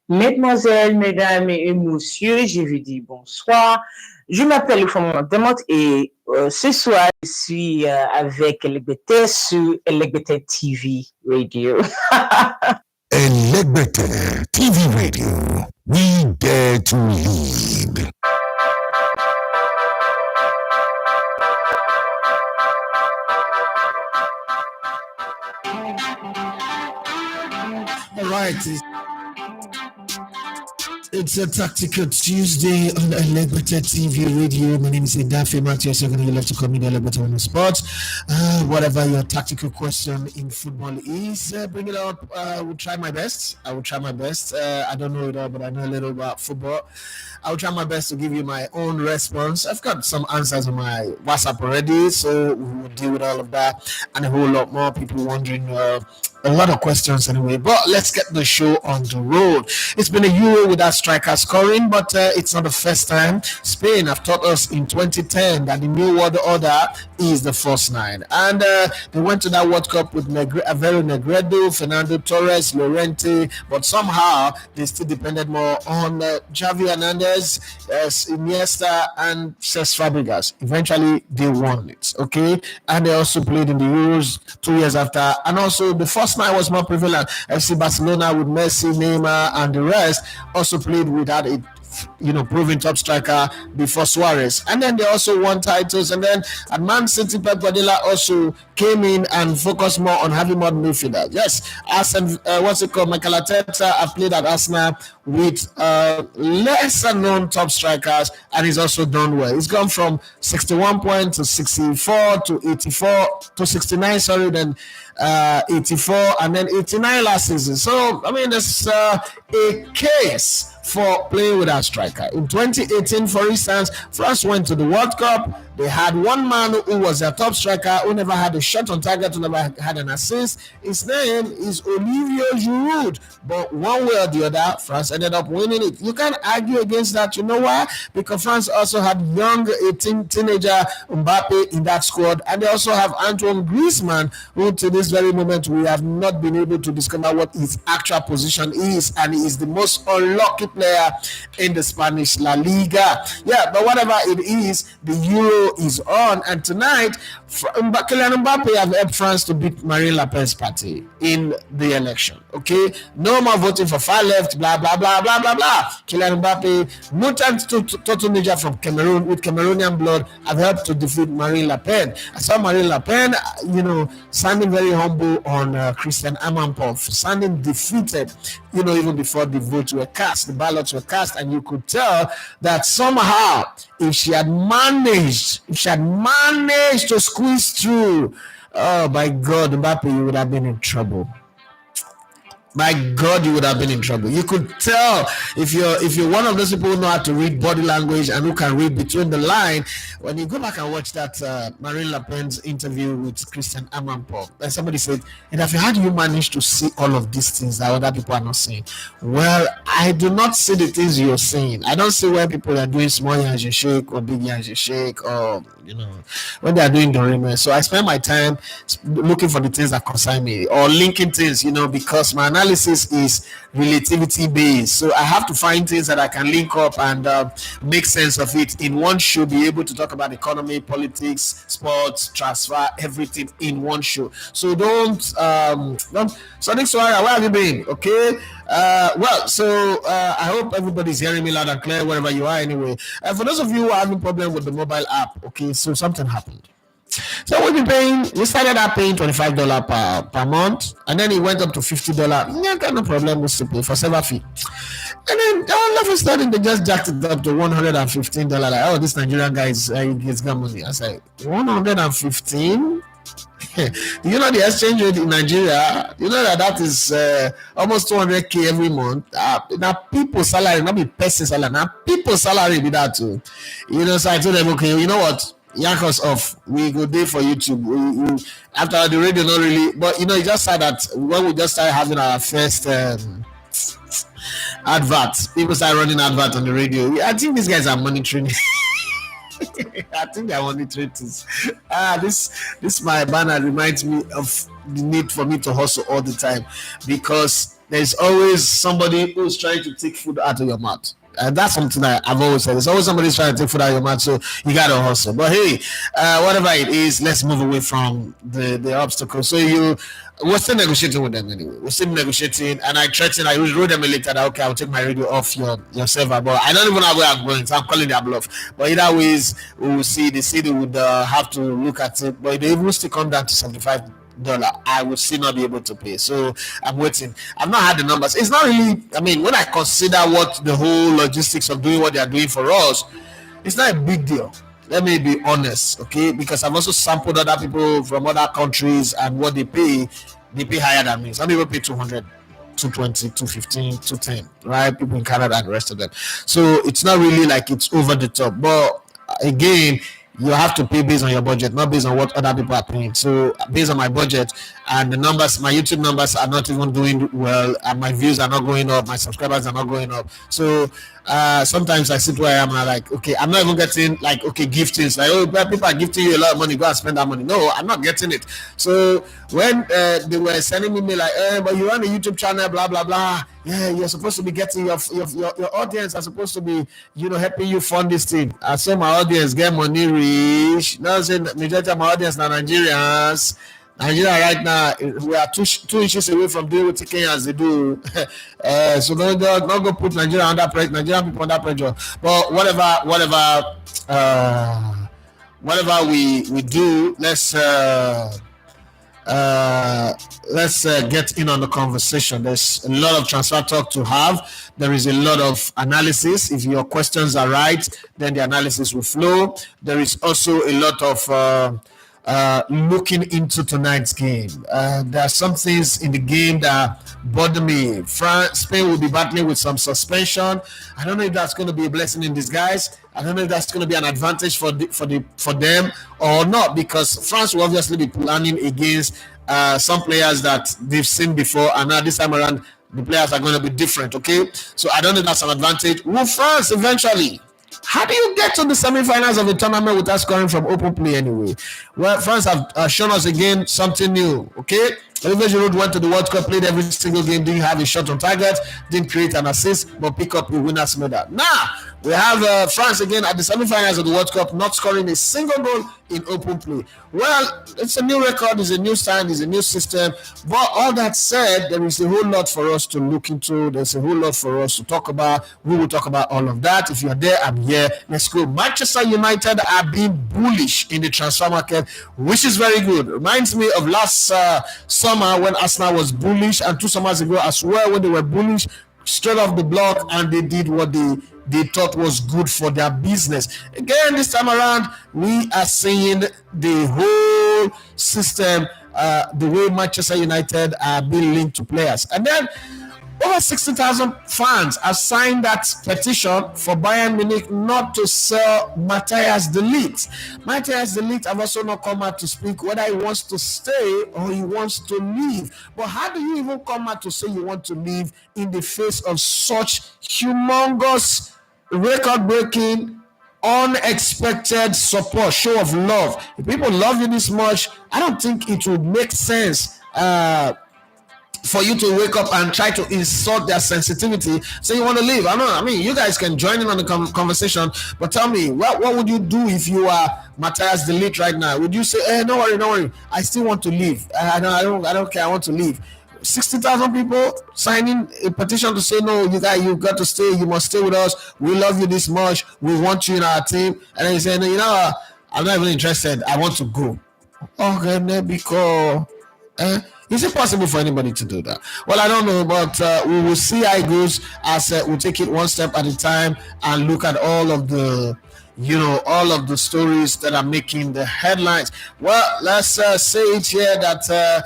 Mesdemoiselles, mesdames et messieurs, je vous dis bonsoir. Je m'appelle Fomon Demont et ce soir, je suis avec LGBT sur LGBT TV Radio. LGBT TV Radio. We dare to lead. All right. It's a Tactical Tuesday on Elegbete TV Radio. My name is Ndafe Matthews. You're going to love to call me the Elegbete on the spot. Whatever your tactical question in football is, bring it up. We'll try my best. I will try my best. I don't know it all, but I know a little about football. I will try my best to give you my own response. I've got some answers on my WhatsApp already, so we will deal with all of that and a whole lot more. People wondering a lot of questions anyway, but let's get the show on the road. It's been a Euro without striker scoring, but it's not the first time. Spain have taught us in 2010 that the new world order is the first nine, and they went to that World Cup with Avero Negredo, Fernando Torres, Llorente, but somehow they still depended more on Xavi Hernandez, Iniesta, and Cesc Fabregas. Eventually, they won it, okay? And they also played in the Euros 2 years after, and also the first nine was more prevalent. FC Barcelona with Messi, Neymar, and the rest also played without a proven top striker before Suarez, and then they also won titles. And then at Man City, Pep Guardiola also came in and focused more on having more midfielders. Yes, Mikel Arteta have played at Arsenal with lesser known top strikers, and he's also done well. He's gone from 61 points to 64 to 84 to 69. Sorry, then 84 and then 89 last season. So I mean, there's a case for playing with a striker. In 2018, for instance, France went to the World Cup. They had one man who was their top striker, who never had a shot on target, who never had an assist. His name is Olivier Giroud. But one way or the other, France ended up winning it. You can't argue against that. You know why? Because France also had young teenager Mbappe in that squad, and they also have Antoine Griezmann, who to this very moment we have not been able to discover what his actual position is, and he is the most unlucky player in the Spanish La Liga. Yeah, but whatever it is, the Euro is on, and tonight Kylian Mbappe have helped France to beat Marin Le Pen's party in the election. Okay, no more voting for far left, blah blah blah blah blah blah. Kylian Mbappe, mutant total ninja from Cameroon with Cameroonian blood, have helped to defeat Marin Le Pen. I saw Marin Le Pen, sounding very humble on Christian Amanpour, sounding defeated, even before the votes were cast, the ballots were cast, and you could tell that somehow if she had managed to squeeze through, oh my God, Mbappe, you would have been in trouble. My God, you would have been in trouble. You could tell if you're one of those people who know how to read body language and who can read between the line. When you go back and watch that Marin Le Pen's interview with Christian Amanpour, and somebody said, how do you manage to see all of these things that other people are not seeing? Well, I do not see the things you're saying. I don't see where people are doing small hands you shake or big hands you shake, or when they are doing Dorime. So I spend my time looking for the things that concern me or linking things, because my analysis is relativity based. So I have to find things that I can link up and make sense of it in one show, be able to talk about economy, politics, sports, transfer, everything in one show. So don't Sonic Suara, where have you been? Okay. I hope everybody's hearing me loud and clear wherever you are anyway. For those of you who are having problem with the mobile app, okay, so something happened. So we started out paying $25 per month, and then it went up to $50. Yeah, got no problem with to pay for server fee. And then all of a sudden they just jacked it up to $115. Like, this Nigerian guy he's got money. I said, 115? You know the exchange rate in Nigeria, that is almost 200k every month. Now people's salary, not be person salary. Now people's salary be that too. So I told them, okay, you know what? Yank us off. We go there for YouTube. We after the radio, not really, but it just said that when we just started having our first adverts, people started running adverts on the radio. I think these guys are monitoring. I think I want to this. This my banner reminds me of the need for me to hustle all the time, because there's always somebody who's trying to take food out of your mouth. And that's something that I've always said. There's always somebody trying to take food out of your mouth, so you gotta hustle. But hey, whatever it is, let's move away from the obstacles. So we're still negotiating with them anyway. We're still negotiating, and I wrote them a letter that okay, I'll take my radio off your server, but I don't even know where I'm going, so I'm calling their bluff. But either ways, we will see. They say they would have to look at it, but they will still come down to $75. I will still not be able to pay, so I'm waiting. I've not had the numbers. It's not really, I mean, when I consider what the whole logistics of doing what they are doing for us, it's not a big deal. Let me be honest, okay? Because I've also sampled other people from other countries, and what they pay higher than me. Some people pay 200, 220, 215, 210, right? People in Canada and the rest of them. So it's not really like it's over the top. But again, you have to pay based on your budget, not based on what other people are paying. So based on my budget and the numbers, my YouTube numbers are not even doing well, and my views are not going up, my subscribers are not going up. So sometimes I sit where I am and I'm like, okay, I'm not even getting like, okay, giftings. Like, oh, people are gifting you a lot of money, go and spend that money. No, I'm not getting it. So when they were sending me like, but you run a YouTube channel, blah, blah, blah. Yeah, you're supposed to be getting your audience are supposed to be, helping you fund this thing. I saw my audience get money rich. Now saying majority of my audience are Nigerians. Nigeria right now, we are two inches away from doing what Kenyans they do. So don't go put Nigeria under pressure. Nigerian people under pressure. But whatever we do, let's get in on the conversation. There's a lot of transfer talk to have. There is a lot of analysis. If your questions are right, then the analysis will flow. There is also a lot of looking into tonight's game. There are some things in the game that bother me. Spain will be battling with some suspension. I don't know if that's going to be a blessing in disguise. I don't know if that's going to be an advantage for them or not, because France will obviously be planning against some players that they've seen before, and now this time around the players are going to be different. Okay, so I don't know if that's an advantage. Will France eventually? How do you get to the semi-finals of the tournament without scoring from open play anyway? Well, France have shown us again something new, okay? Olivier Giroud went to the World Cup, played every single game, didn't have a shot on target, didn't create an assist, but pick up a winner's medal. Now, we have France again at the semi-finals of the World Cup, not scoring a single goal in open play. Well, it's a new record, it's a new sign, it's a new system. But all that said, there is a whole lot for us to look into. There's a whole lot for us to talk about. We will talk about all of that. If you're there, I'm here. Let's go. Manchester United are being bullish in the transfer market, which is very good. Reminds me of last summer when Arsenal was bullish, and 2 summers ago as well when they were bullish straight off the block, and they did what they thought was good for their business. Again, this time around, we are seeing the whole system, the way Manchester United are being linked to players. And then over 60,000 fans have signed that petition for Bayern Munich not to sell Matthias de Ligt. Matthias de Ligt have also not come out to speak whether he wants to stay or he wants to leave. But how do you even come out to say you want to leave in the face of such humongous, record-breaking, unexpected support, show of love? If people love you this much, I don't think it would make sense for you to wake up and try to insult their sensitivity, say you want to leave. I mean, you guys can join in on the conversation, but tell me, what would you do if you are Matthias de Ligt right now? Would you say, don't worry, I still want to leave. I don't care, I want to leave. 60,000 people signing a petition to say, no, you've got to stay, you must stay with us, we love you this much, we want you in our team. And then you say, no, I'm not even interested, I want to go. Okay, because is it possible for anybody to do that? Well, I don't know, but we will see how it goes as we'll take it one step at a time and look at all of the stories that are making the headlines. Well, let's say it here that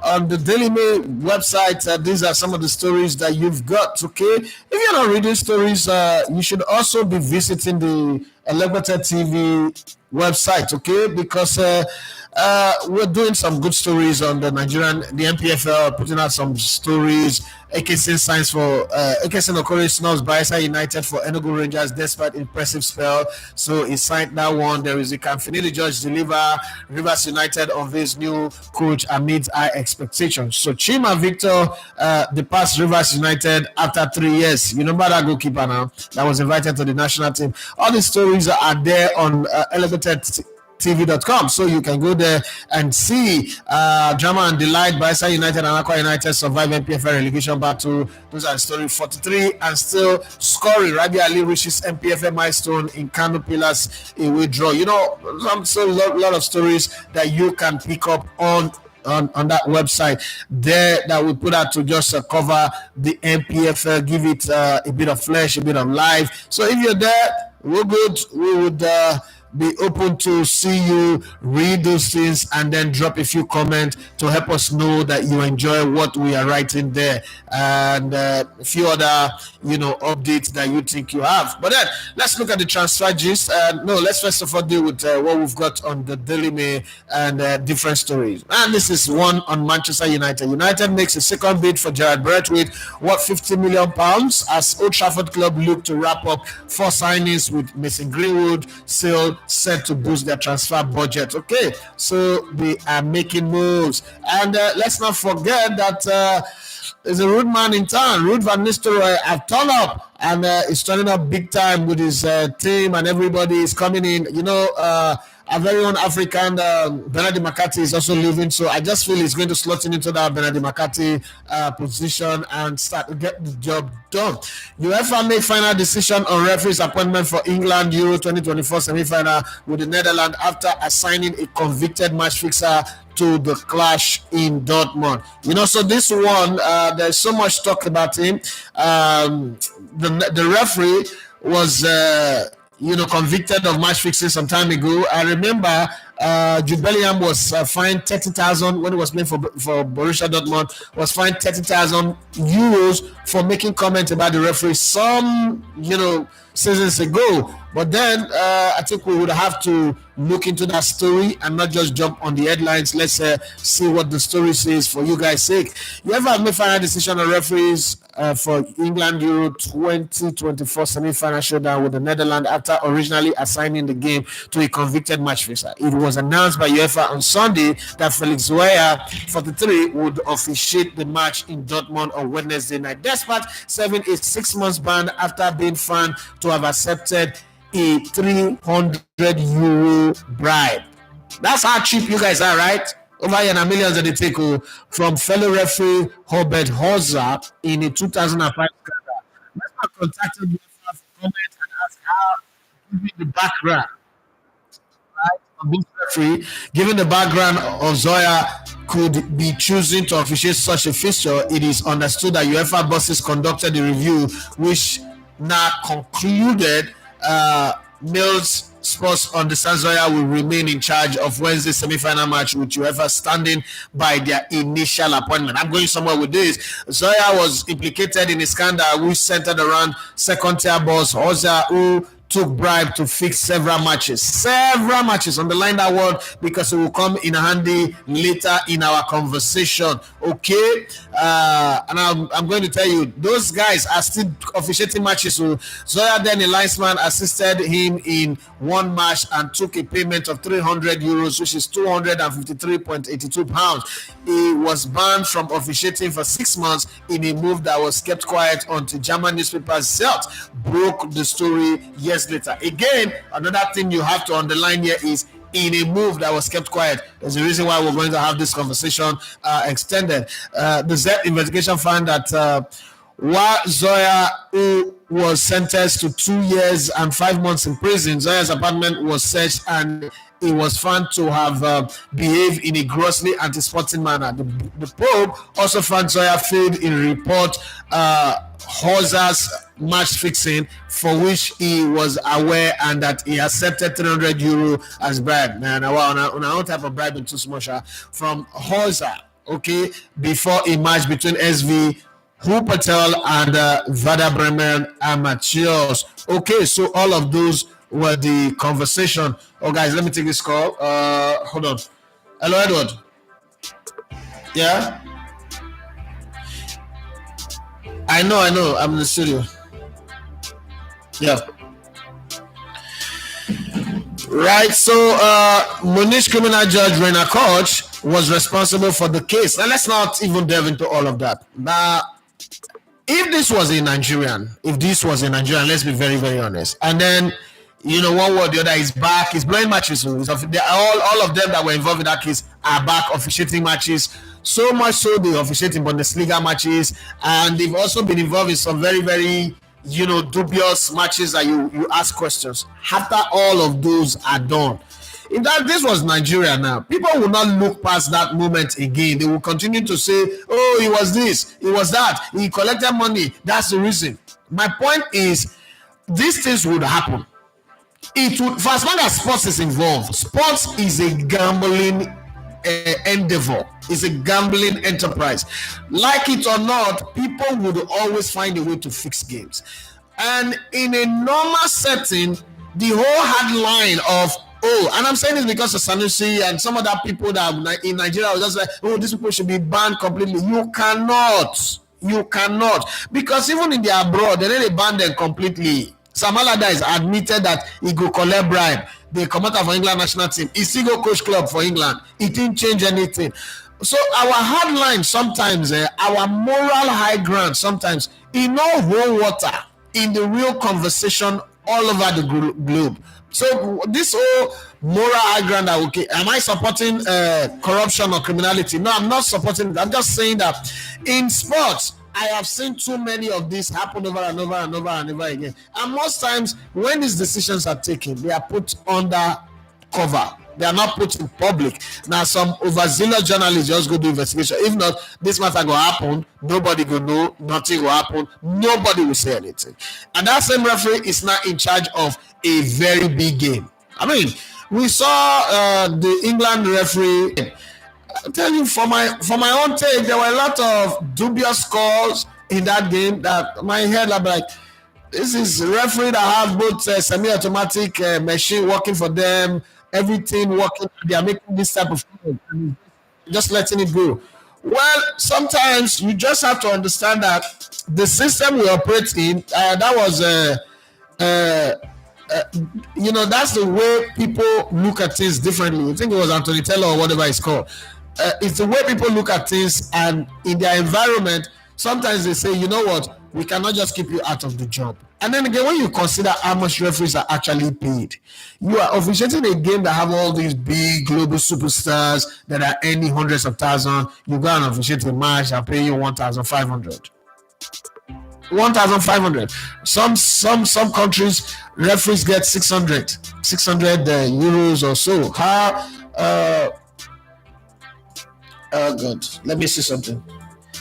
on the Daily Mail website, these are some of the stories that you've got, okay? If you're not reading stories, you should also be visiting the Elevated TV website, okay? Because we're doing some good stories on the MPFL, putting out some stories. AKC signs for AKC Okoro snubs Bayelsa United for Enugu Rangers despite impressive spell. So he signed that one. There is a Kamfinidi Judge deliver Rivers United of his new coach amid high expectations. So Chima Victor departs Rivers United after 3 years. You remember that goalkeeper now that was invited to the national team. All these stories are there on Elevated TV.com, so you can go there and see drama and delight. Bayelsa United and Akwa United survive MPFL relegation battle. Those are story 43 and still scoring. Rabi Ali reaches MPFL milestone in Kano Pillars away draw. You know, so a lot of stories that you can pick up on that website there that we put out to just cover the MPFL, give it a bit of flesh, a bit of life. So if you're there, we're good. We would be open to see you read those things and then drop a few comments to help us know that you enjoy what we are writing there, and a few other updates that you think you have. But then let's look at the transfer gist. Let's first of all deal with what we've got on the Daily Mail and different stories. And this is one on Manchester United. United makes a second bid for Gerrard Braithwaite worth £50 million as Old Trafford club look to wrap up 4 signings with Mason Greenwood still set to boost their transfer budget. Okay, so they are making moves. And let's not forget that there's a rude man in town. Ruud van Nistelrooy have turned up and is turning up big time with his team, and everybody is coming in. Our very own African Bernardi McCarthy is also leaving, so I just feel he's going to slot into that Bernardi McCarthy position and start to get the job done. UEFA made final decision on referee's appointment for England Euro 2024 semi-final with the Netherlands after assigning a convicted match fixer to the clash in Dortmund. So this one, there's so much talk about him. The referee was convicted of match fixing some time ago. I remember Jude Bellingham was fined 30,000 when he was playing for Borussia Dortmund. Was fined 30,000 euros for making comments about the referee some seasons ago. But then I think we would have to look into that story and not just jump on the headlines. Let's see what the story says for you guys' sake. You ever made final decision on referees for England Euro 2024 semi-final showdown with the Netherlands after originally assigning the game to a convicted match fixer? It was announced by UEFA on Sunday that Felix Weah, 43, would officiate the match in Dortmund on Wednesday night, despite serving a 6-month ban after being found to have accepted a €300 bribe. That's how cheap you guys are, right? Over here, millions that they take from fellow referee Herbert Hauser in a 2005 scandal. Let's not contact you for comment and ask how, given the background, right, of this referee, given the background of Zoya could be choosing to officiate such a fixture. It is understood that UEFA bosses conducted a review, which now concluded Mills Sports understands Zoya will remain in charge of Wednesday's semi-final match with UEFA standing by their initial appointment. I'm going somewhere with this. Zoya was implicated in a scandal which centered around second-tier boss Hauser, who took bribe to fix several matches. Underline that word because it will come in handy later in our conversation. Okay, and I'm going to tell you, those guys are still officiating matches. So Zoya, then a linesman, assisted him in one match and took a payment of €300, which is £253.82. He was banned from officiating for 6 months in a move that was kept quiet until German newspapers Zelt broke the story years later. Again, another thing you have to underline here is in a move that was kept quiet. There's a reason why we're going to have this conversation extended. The Z investigation found that while Zoya, who was sentenced to 2 years and 5 months in prison, Zoya's apartment was searched and he was found to have behaved in a grossly anti-sporting manner. The Pope also found Zoya failed in report Hauser's match fixing, for which he was aware, and that he accepted €300 as bribe. Man, on our type of bribe in too much from Hauser, okay, before a match between SV Wuppertal and Werder Bremen amateurs. Okay, so all of those were the conversation. Oh, guys, let me take this call. Hold on. Hello, Edward. Yeah? I know. I'm in the studio. Yeah. Right. So, Munish criminal judge Reina Koch was responsible for the case. Now, let's not even delve into all of that. Now, if this was a Nigerian, let's be very, very honest. And then, one way or the other is back. He's blowing matches. All of them that were involved in that case are back officiating matches. So much so they officiate in Bundesliga matches, and they've also been involved in some very, very, dubious matches that you ask questions. After all of those are done, if this was Nigeria now, people will not look past that moment again. They will continue to say, oh, it was this, it was that, he collected money, that's the reason. My point is, these things would happen. It would, for as long as sports is involved. Sports is a gambling endeavor. It's a gambling enterprise. Like it or not, people would always find a way to fix games. And in a normal setting, the whole hard line of, and I'm saying this because of Sanusi and some other people that in Nigeria was just like, these people should be banned completely. You cannot, because even in the abroad, they ban them completely. Sam Allardyce admitted that he go collect bribe. They come out of England national team. He still go coach club for England. It didn't change anything. So our hard line sometimes, our moral high ground sometimes, no whole water in the real conversation all over the globe. So this whole moral high ground, okay, am I supporting corruption or criminality? No, I'm not supporting it. I'm just saying that in sports, I have seen too many of this happen over and over and over and over again. And most times, when these decisions are taken, they are put under cover. They are not put in public. Now, some overzealous journalists just go do investigation. If not, this matter will happen. Nobody will know. Nothing will happen. Nobody will say anything. And that same referee is now in charge of a very big game. I mean, we saw the England referee. I tell you, for my own take, there were a lot of dubious scores in that game that my head I'm like, this is referee that have both semi-automatic machine working for them, everything working. They are making this type of thing, just letting it go. Well, sometimes you just have to understand that the system we operate in, that was that's the way people look at things differently. I think it was Anthony Taylor or whatever it's called. It's the way people look at things, and in their environment, sometimes they say, you know what, we cannot just keep you out of the job. And then again, when you consider how much referees are actually paid, you are officiating a game that have all these big global superstars that are earning hundreds of thousands. You go and officiate a match and pay you 1,500. 1,500. Some countries referees get 600 euros or so. God, let me see something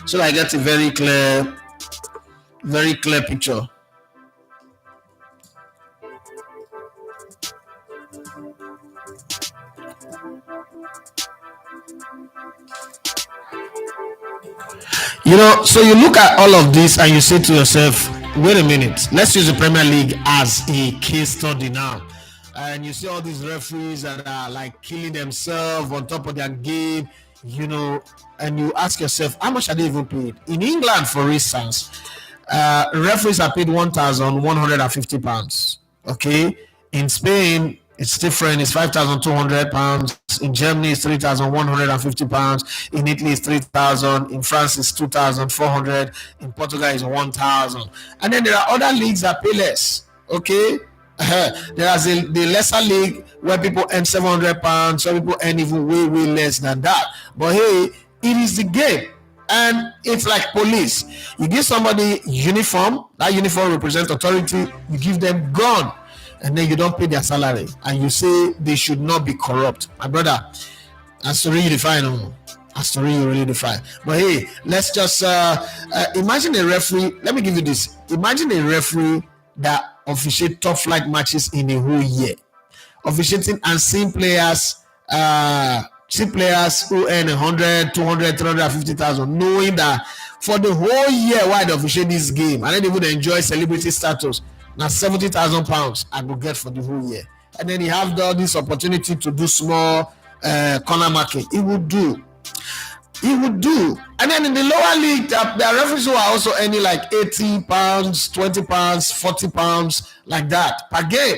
so I get a very clear picture. So you look at all of this and you say to yourself, wait a minute, let's use the Premier League as a case study now. And you see all these referees that are like killing themselves on top of their game, and you ask yourself, how much are they even paid? In England, for instance, referees are paid £1,150. Okay, in Spain it's different. It's £5,200. In Germany it's £3,150. In Italy it's £3,000. In France it's £2,400. In Portugal it's £1,000. And then there are other leagues that pay less. Okay. There is the lesser league where people earn £700. Some people earn even way less than that. But hey, it is the game, and it's like police. You give somebody uniform. That uniform represents authority. You give them gun, and then you don't pay their salary, and you say they should not be corrupt. My brother, that's to really define. That's to really define. But hey, let's just imagine a referee. Let me give you this. Imagine a referee that officiate top flight matches in a whole year, officiating and seeing players who earn 100, 200, 350,000, knowing that for the whole year while they officiate this game, and then they would enjoy celebrity status. Now £70,000 I will get for the whole year, and then you have all this opportunity to do small corner marking. He would do. And then in the lower league, there are referees who are also earning like £80, £20, £40, like that per game.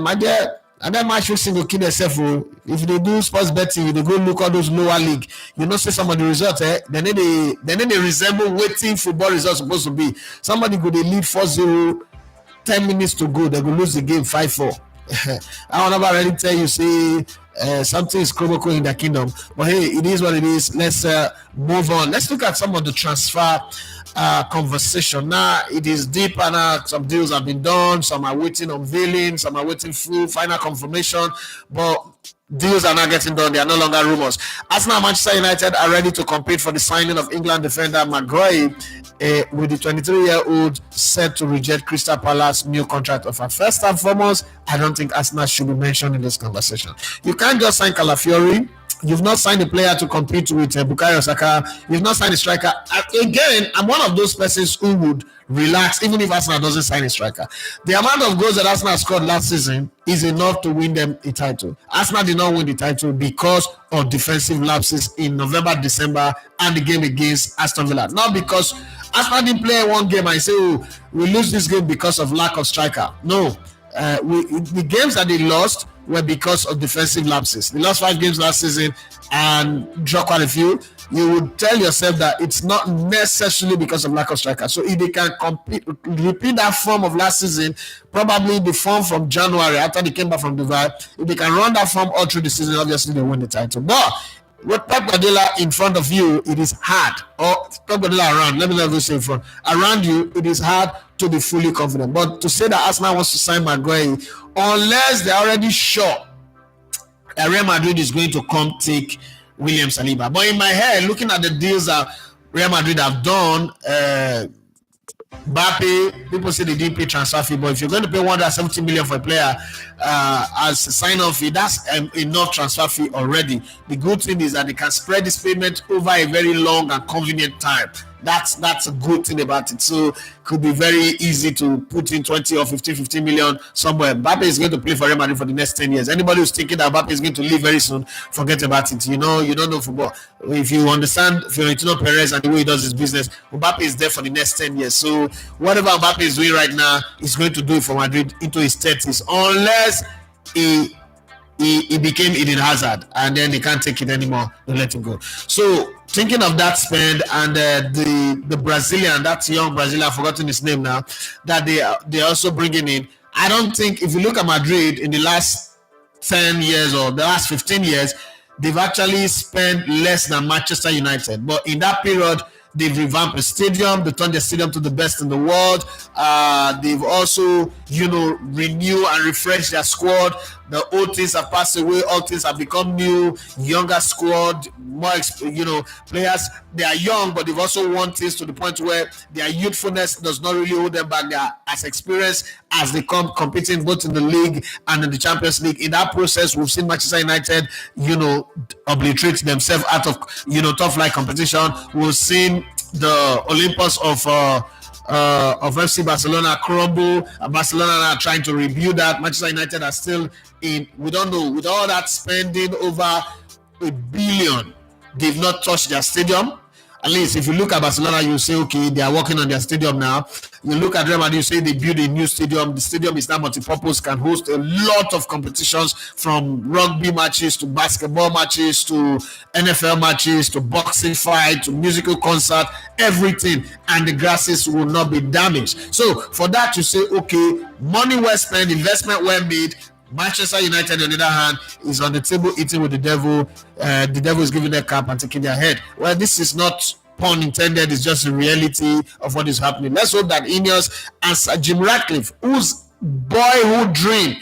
My dear, and that match fixing will kill themselves. If they do sports betting, they go look at those lower league. You know, say some of the results, then they resemble waiting football results supposed to be. Somebody go they lead 4-0, 10 minutes to go, they go lose the game 5-4. I will never already tell you, say something is critical in the kingdom. But hey, it is what it is. Let's move on. Let's look at some of the transfer conversation. Now it is deeper now. Some deals have been done, some are waiting unveiling, some are waiting full final confirmation, but deals are not getting done. They are no longer rumors. Arsenal and Manchester United are ready to compete for the signing of England defender Maguire, with the 23-year-old set to reject Crystal Palace's new contract offer. First and foremost, I don't think Arsenal should be mentioned in this conversation. You can't just sign Calafiori. You've not signed a player to compete with Bukayo Saka. You've not signed a striker. Again, I'm one of those persons who would relax even if Arsenal doesn't sign a striker. The amount of goals that Arsenal scored last season is enough to win them a title. Arsenal did not win the title because of defensive lapses in November, December, and the game against Aston Villa. Not because Arsenal didn't play one game and say, oh, we lose this game because of lack of striker. No. The games that they lost were because of defensive lapses. They lost 5 games last season and draw quite a few. You would tell yourself that it's not necessarily because of lack of striker. So if they can repeat that form of last season, probably the form from January after they came back from Dubai, if they can run that form all through the season, obviously they win the title. But with Pep Guardiola in front of you, it is hard. Or Pep Guardiola around, let me not say in front. Around you, it is hard to be fully confident. But to say that Arsenal wants to sign Maguire, unless they're already sure that Real Madrid is going to come take William Saliba. But in my head, looking at the deals that Real Madrid have done, Mbappe, people say they didn't pay transfer fee, but if you're going to pay 170 million for a player as a sign-off fee, that's enough transfer fee already. The good thing is that they can spread this payment over a very long and convenient time. That's a good thing about it. So it could be very easy to put in 20 or 15 million somewhere. Mbappe is going to play for Real Madrid for the next 10 years. Anybody who's thinking that Mbappe is going to leave very soon, forget about it. You know, you don't know football. If you understand Florentino Perez and the way he does his business, Mbappe is there for the next 10 years. So whatever Mbappe is doing right now, he's going to do it for Madrid into his 30s, unless he became Eden Hazard and then they can't take it anymore. They let him go. So thinking of that spend and the Brazilian, that young Brazilian, I've forgotten his name now, that they're also bringing in. I don't think, if you look at Madrid in the last 10 years or the last 15 years, they've actually spent less than Manchester United. But in that period, they've revamped the stadium. They turned the stadium to the best in the world. They've also, renew and refresh their squad. The old things have passed away. All things have become new. Younger squad, more, players. They are young, but they've also won things to the point where their youthfulness does not really hold them back. They are as experienced as they come competing both in the league and in the Champions League. In that process, we've seen Manchester United, obliterate themselves out of, top flight competition. We've seen the Olympus of FC Barcelona crumble. Barcelona are trying to rebuild that. Manchester United are still in, we don't know, with all that spending over $1 billion, they've not touched their stadium. At least if you look at Barcelona, you say, okay, they are working on their stadium now. You look at Real Madrid, you say they build a new stadium. The stadium is now multi-purpose, can host a lot of competitions, from rugby matches to basketball matches to NFL matches to boxing fight to musical concert, everything. And the grasses will not be damaged. So for that, you say, okay, money well spent, investment well made. Manchester United, on the other hand, is on the table eating with the devil. The devil is giving their cap and taking their head. Well, this is not pun intended. It's just the reality of what is happening. Let's hope that Ineos and Sir Jim Ratcliffe, whose boyhood dream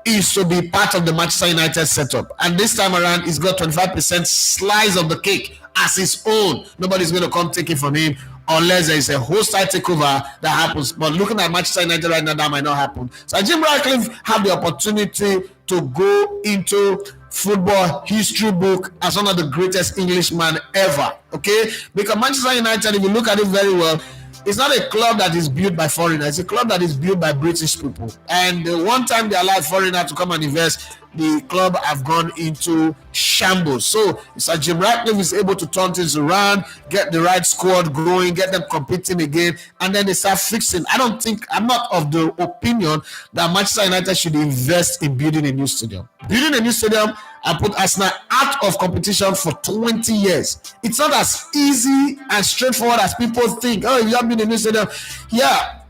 is to be part of the Manchester United setup, and this time around, he's got 25% slice of the cake as his own. Nobody's going to come take it from him, unless there is a hostile takeover that happens. But looking at Manchester United right now, that might not happen. So Jim Ratcliffe have the opportunity to go into football history book as one of the greatest Englishman ever. Okay? Because Manchester United, if you look at it very well, it's not a club that is built by foreigners. It's a club that is built by British people. And one time they allowed foreigners to come and invest, the club have gone into shambles. So Sir Jim Ratcliffe is able to turn things around, get the right squad going, get them competing again, and then they start fixing. I'm not of the opinion that Manchester United should invest in building a new stadium. Building a new stadium and put Arsenal out of competition for 20 years. It's not as easy and straightforward as people think. Oh, you have been in a new stadium. Yeah,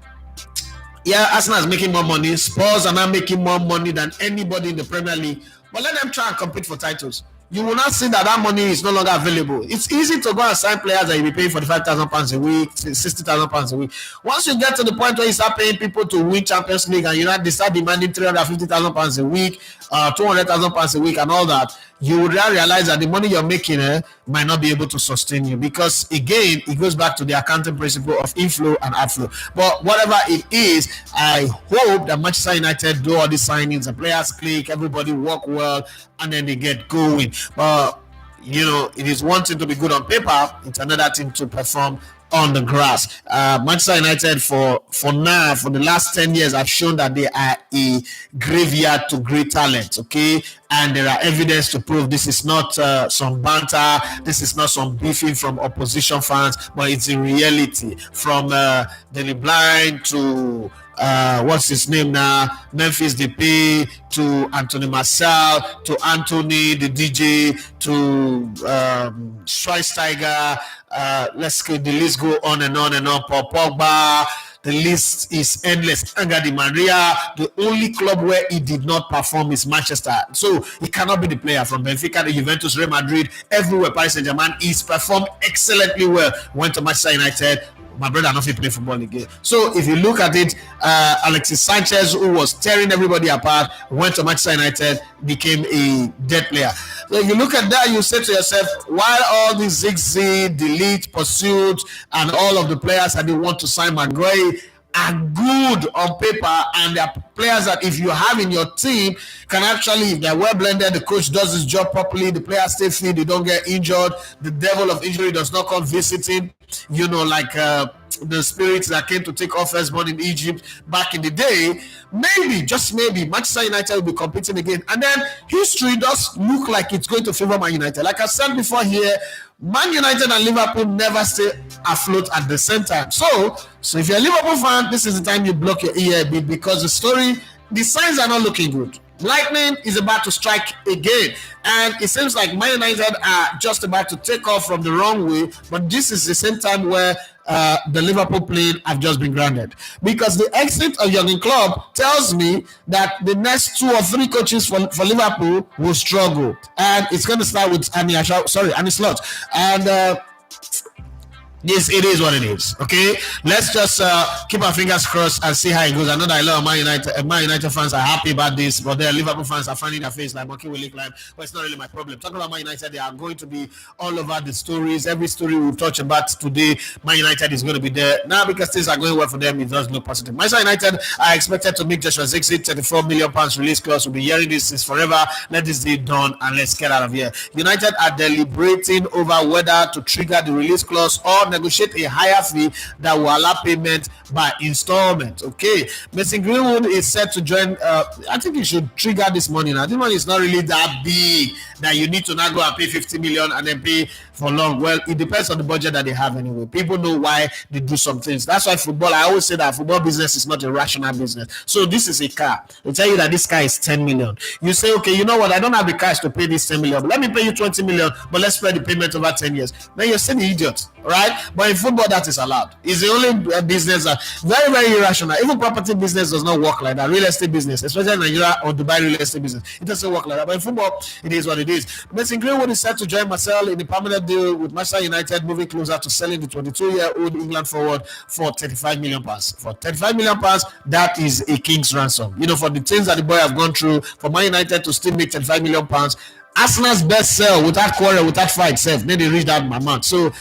Arsenal is making more money. Spurs are now making more money than anybody in the Premier League. But let them try and compete for titles. You will not see that money is no longer available. It's easy to go and sign players that you'll be paying £45,000 a week, £60,000 a week. Once you get to the point where you start paying people to win Champions League and they start demanding £350,000 a week, £200,000 a week and all that, you would now realize that the money you're making might not be able to sustain you, because again, it goes back to the accounting principle of inflow and outflow. But whatever it is, I hope that Manchester United do all these signings, the players click, everybody work well, and then they get going. But it is one thing to be good on paper, it's another thing to perform on the grass. Manchester United for the last 10 years have shown that they are a graveyard to great talent, okay? And there are evidence to prove this is not some banter, this is not some beefing from opposition fans, but it's in reality. From Danny Blind to what's his name now, Memphis Depay, to Anthony Martial, to Anthony the DJ, to Schweinsteiger. Let's go, the list go on and on and on. Paul Pogba, the list is endless. Angel Di Maria, the only club where he did not perform is Manchester. So he cannot be the player. From Benfica, the Juventus, Real Madrid, everywhere, Paris Saint-Germain, he's performed excellently well. Went to Manchester United. My brother not play football again. So if you look at it, Alexis Sanchez, who was tearing everybody apart, went to Manchester United, became a dead player. So if you look at that, you say to yourself, why all these zigzag, delete, pursuit, and all of the players that they want to sign Maguire are good on paper, and they're players that if you have in your team can actually, if they're well blended, the coach does his job properly, the players stay fit, they don't get injured, the devil of injury does not come visiting, like the spirits that came to take off firstborn in Egypt back in the day. Maybe, just maybe, Manchester United will be competing again. And then history does look like it's going to favor Man United. Like I said before here, Man United and Liverpool never stay afloat at the same time. So if you're a Liverpool fan, this is the time you block your ear a bit, because the signs are not looking good. Lightning is about to strike again, and it seems like Man United are just about to take off from the wrong way, but this is the same time where the Liverpool plane have just been grounded, because the exit of Jurgen Klopp tells me that the next 2 or 3 coaches for Liverpool will struggle, and it's going to start with Arne Slot, and yes, it is what it is. Okay, let's just keep our fingers crossed and see how it goes. I know that a lot of Man United fans are happy about this, but their Liverpool fans are finding their face like monkey will lick lime. But it's not really my problem. Talking about Man United, they are going to be all over the stories. Every story we touch about today, Man United is going to be there now, because things are going well for them. It does look positive. Manchester United are expected to make Joshua Zirkzee £34 million release clause. We'll be hearing this since forever. Let this deal done and let's get out of here. United are deliberating over whether to trigger the release clause or negotiate a higher fee that will allow payment by installment. Okay, Mason Greenwood is set to join. I think he should trigger this money now. This money is not really that big that you need to now go and pay 50 million and then pay for long. Well, it depends on the budget that they have anyway. People know why they do some things. That's why football, I always say that football business is not a rational business. So this is a car. They tell you that this car is 10 million. You say, okay, you know what? I don't have the cash to pay this 10 million, but let me pay you 20 million, but let's spread the payment over 10 years. Then you're still an idiot, right? But in football, that is allowed. It's the only business that very, very irrational. Even property business does not work like that. Real estate business, especially Nigeria or Dubai real estate business, it doesn't work like that. But in football, it is what it is. Mason Greenwood is set to join Marcel in the permanent deal with Manchester United, moving closer to selling the 22-year-old England forward for £35 million. For £35 million, that is a king's ransom. For the things that the boy have gone through, for Man United to still make £35 million. Arsenal's best sell without quarrel, without fight, then they reach that amount. So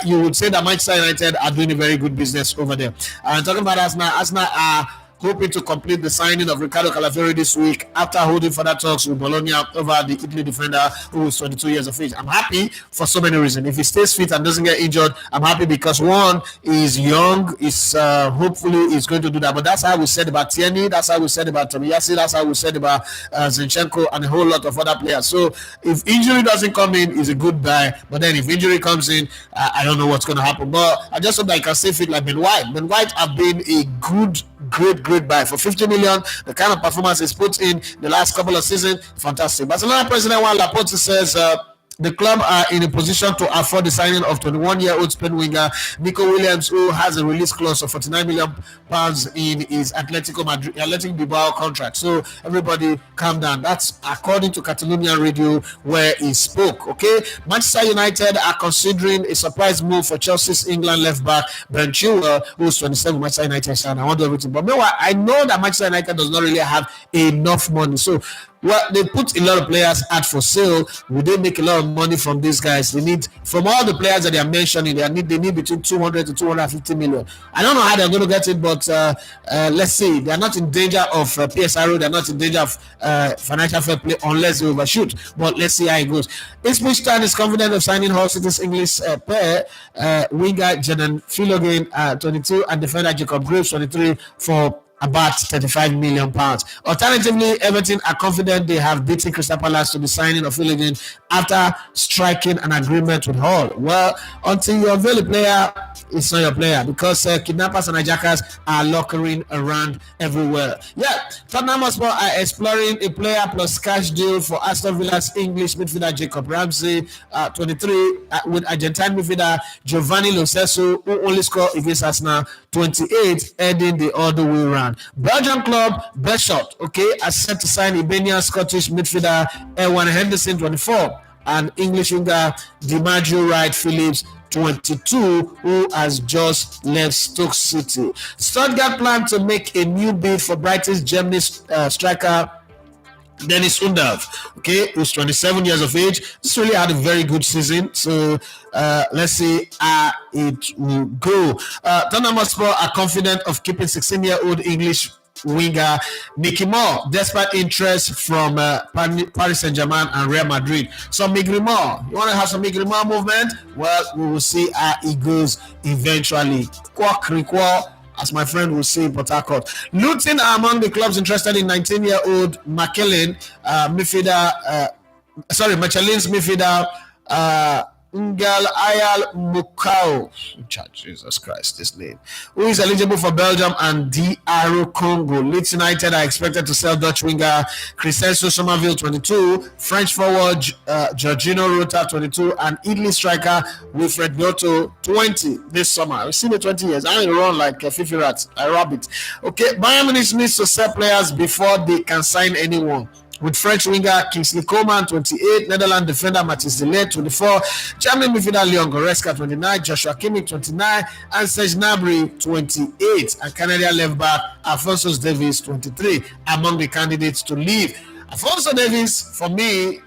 you would say that Manchester United are doing a very good business over there. And talking about Arsenal are hoping to complete the signing of Ricardo Calafiori this week after holding further talks with Bologna over the Italy defender who is 22 years of age. I'm happy for so many reasons. If he stays fit and doesn't get injured, I'm happy because one, is young, is hopefully is going to do that. But that's how we said about Tierney, that's how we said about Tomiyasu, that's how we said about Zinchenko and a whole lot of other players. So if injury doesn't come in, it's a good buy. But then if injury comes in, I don't know what's going to happen. But I just hope that I can stay fit like Ben White. Ben White have been a great buy for 50 million. The kind of performance he's put in the last couple of seasons, fantastic. Barcelona president Juan Laporte says the club are in a position to afford the signing of 21-year-old Spain winger Nico Williams, who has a release clause of 49 million pounds in his Athletic Bilbao contract. So everybody calm down. That's according to Catalonian radio where he spoke. Okay, Manchester United are considering a surprise move for Chelsea's England left back Ben Chilwell, who's 27. Manchester United fan. I want everything, but meanwhile, I know that Manchester United does not really have enough money. So they put a lot of players out for sale. Will they make a lot of money from these guys? They need, from all the players that they are mentioning, they need between 200 to 250 million. I don't know how they're going to get it, but let's see. They are not in danger of PSRO. They are not in danger of financial fair play unless they overshoot. But let's see how it goes. Ipswich Town is confident of signing Hull City's English pair, winger Jadon Philogen, 22, and defender Jacob Graves, 23, for about 35 million pounds. Alternatively, Everton are confident they have beaten Crystal Palace to the signing of Philogen after striking an agreement with Hull. Well, until you unveil a player, it's not your player, because kidnappers and hijackers are lockering around everywhere. Yeah, Tottenham Hotspur are exploring a player plus cash deal for Aston Villa's English midfielder Jacob Ramsey, 23, with Argentine midfielder Giovanni Lo Celso, who only scored against Arsenal, 28, heading the other way around. Belgian club Beerschot, are set to sign Albanian Scottish midfielder Erwan Henderson, 24, and English winger DiMaggio Wright Phillips, 22, who has just left Stoke City. Stuttgart plan to make a new bid for Brighton's Germany striker Dennis Undav, who's 27 years of age. This really had a very good season. So let's see how it will go. Tottenham Hotspur are confident of keeping 16-year-old English winger Nicky Moore, despite interest from Paris Saint-Germain and Real Madrid. So Migri Moore, you want to have some Migri Moore movement? Well, we will see how it goes eventually. As my friend will say in Port Harcourt. Luton are among the clubs interested in 19-year-old Michelin's midfielder Ngel Ayal Mukau, Jesus Christ, this name, who is eligible for Belgium and DR Congo. Leeds United are expected to sell Dutch winger Crescencio Somerville, 22, French forward Jorginho Rota, 22, and Italy striker Wilfred Gnonto, 20 this summer. I've seen it 20 years. I ain't run like a Fifi rat. I rob it. Bayern Munich needs to sell players before they can sign anyone, with French winger Kingsley Coman, 28, Netherlands defender Mathis de Ligt, 24, German midfielder Leon Goretzka, 29, Joshua Kimmich, 29, and Serge Gnabry, 28, and Canadian left back Alphonso Davies, 23, among the candidates to leave. Alphonso Davies, for me,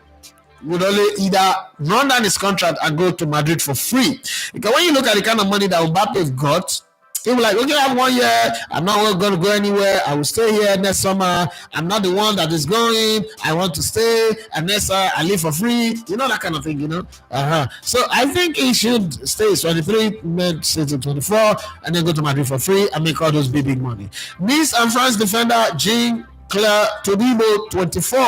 would only either run down his contract and go to Madrid for free. Because when you look at the kind of money that Mbappe got, he was like, okay, I have 1 year. I'm not going to go anywhere. I will stay here next summer. I'm not the one that is going. I want to stay. And next I live for free. You know, that kind of thing, So I think he should stay 23, then stay to 24, and then go to Madrid for free and make all those big money. Nice and France defender Jean Claire Todibo, 24,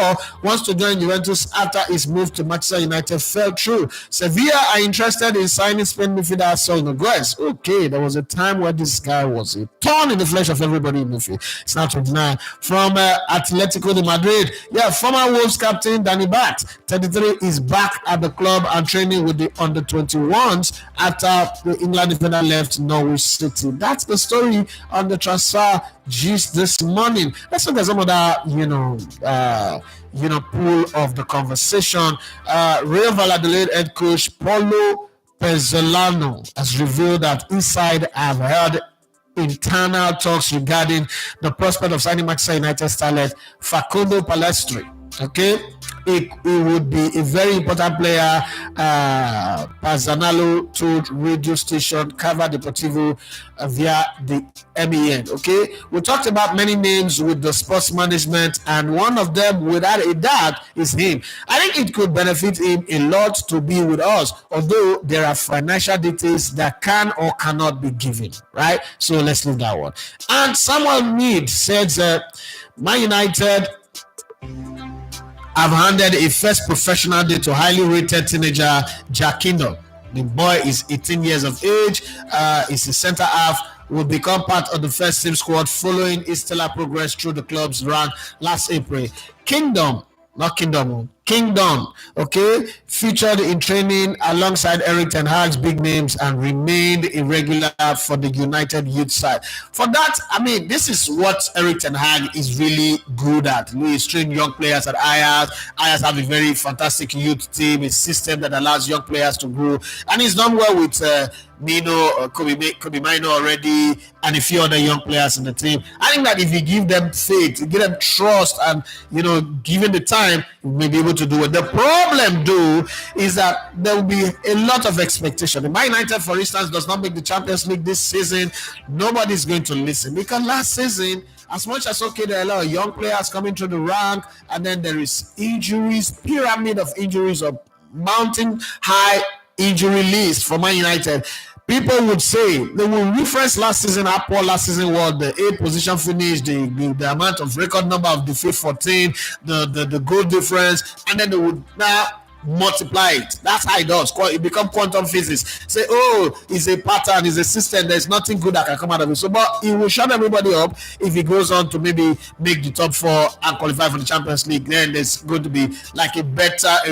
wants to join Juventus after his move to Manchester United fell through. Sevilla are interested in signing Spain midfielder Saul Niguez. There was a time where this guy was a thorn in the flesh of everybody in midfield. It's now 29. From Atletico de Madrid, former Wolves captain Danny Bat, 33, is back at the club and training with the under-21s after the England defender left Norwich City. That's the story on the transfer gist this morning. Let's look at some of that, pool of the conversation. Real Valladolid head coach Paulo Pezzolano has revealed that inside have heard internal talks regarding the prospect of signing Manchester United starlet Facundo Palestri. he would be a very important player. Pazanalo told radio station Cava Deportivo via the MEN. Okay, we talked about many names with the sports management, and one of them, without a doubt, is him. I think it could benefit him a lot to be with us, although there are financial details that can or cannot be given, right? So let's leave that one. And Samuel Mead says, Man United have handed a first professional day to highly rated teenager Jack Kindle. The boy is 18 years of age. He's a centre half. Will become part of the first team squad following his stellar progress through the club's run last April. Kingdom, okay, featured in training alongside Eric Ten Hag's big names and remained a regular for the United youth side. For that, I mean, this is what Eric Ten Hag is really good at. He's trained young players at Ajax. Ajax have a very fantastic youth team, a system that allows young players to grow, and he's done well with Mino, Kobe Mino already, and a few other young players in the team. I think that if you give them faith, you give them trust, and given the time, you may be able to do it. The problem, though, is that there will be a lot of expectation. If Man United, for instance, does not make the Champions League this season, nobody's going to listen, because last season, as much as there are a lot of young players coming through the rank, and then there is injuries, pyramid of injuries, or mountain high injury list for Man United. People would say, they will reference last season, how poor last season was, the 8th position finish, the amount of record number of defeat 14, the goal difference, and then they would now multiply it. That's how it does. It becomes quantum physics. Say, it's a pattern, it's a system, there's nothing good that can come out of it. So, but it will shut everybody up if he goes on to maybe make the top 4 and qualify for the Champions League. Then there's going to be like a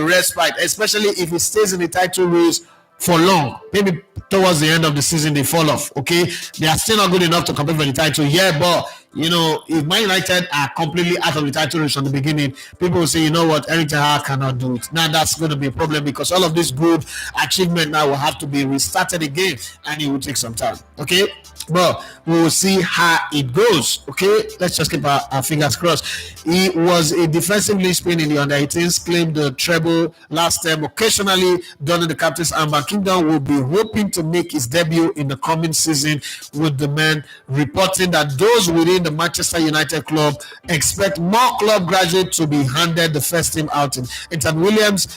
respite, especially if he stays in the title race for long. Maybe towards the end of the season they fall off. Okay, they are still not good enough to compete for the title. Yeah, but if Man United are completely out of the title race from the beginning, people will say, you know what, Eric Ten Hag cannot do it. Now that's going to be a problem, because all of this good achievement now will have to be restarted again, and it will take some time. Okay, but we will see how it goes. Okay, let's just keep our fingers crossed. He was a defensive linchpin in the under-18s, claimed the treble last term, occasionally donning the captain's armband. Kingdom will be hoping to make his debut in the coming season, with the men reporting that those within the Manchester United club expect more club graduates to be handed the first team outing. Ethan Williams,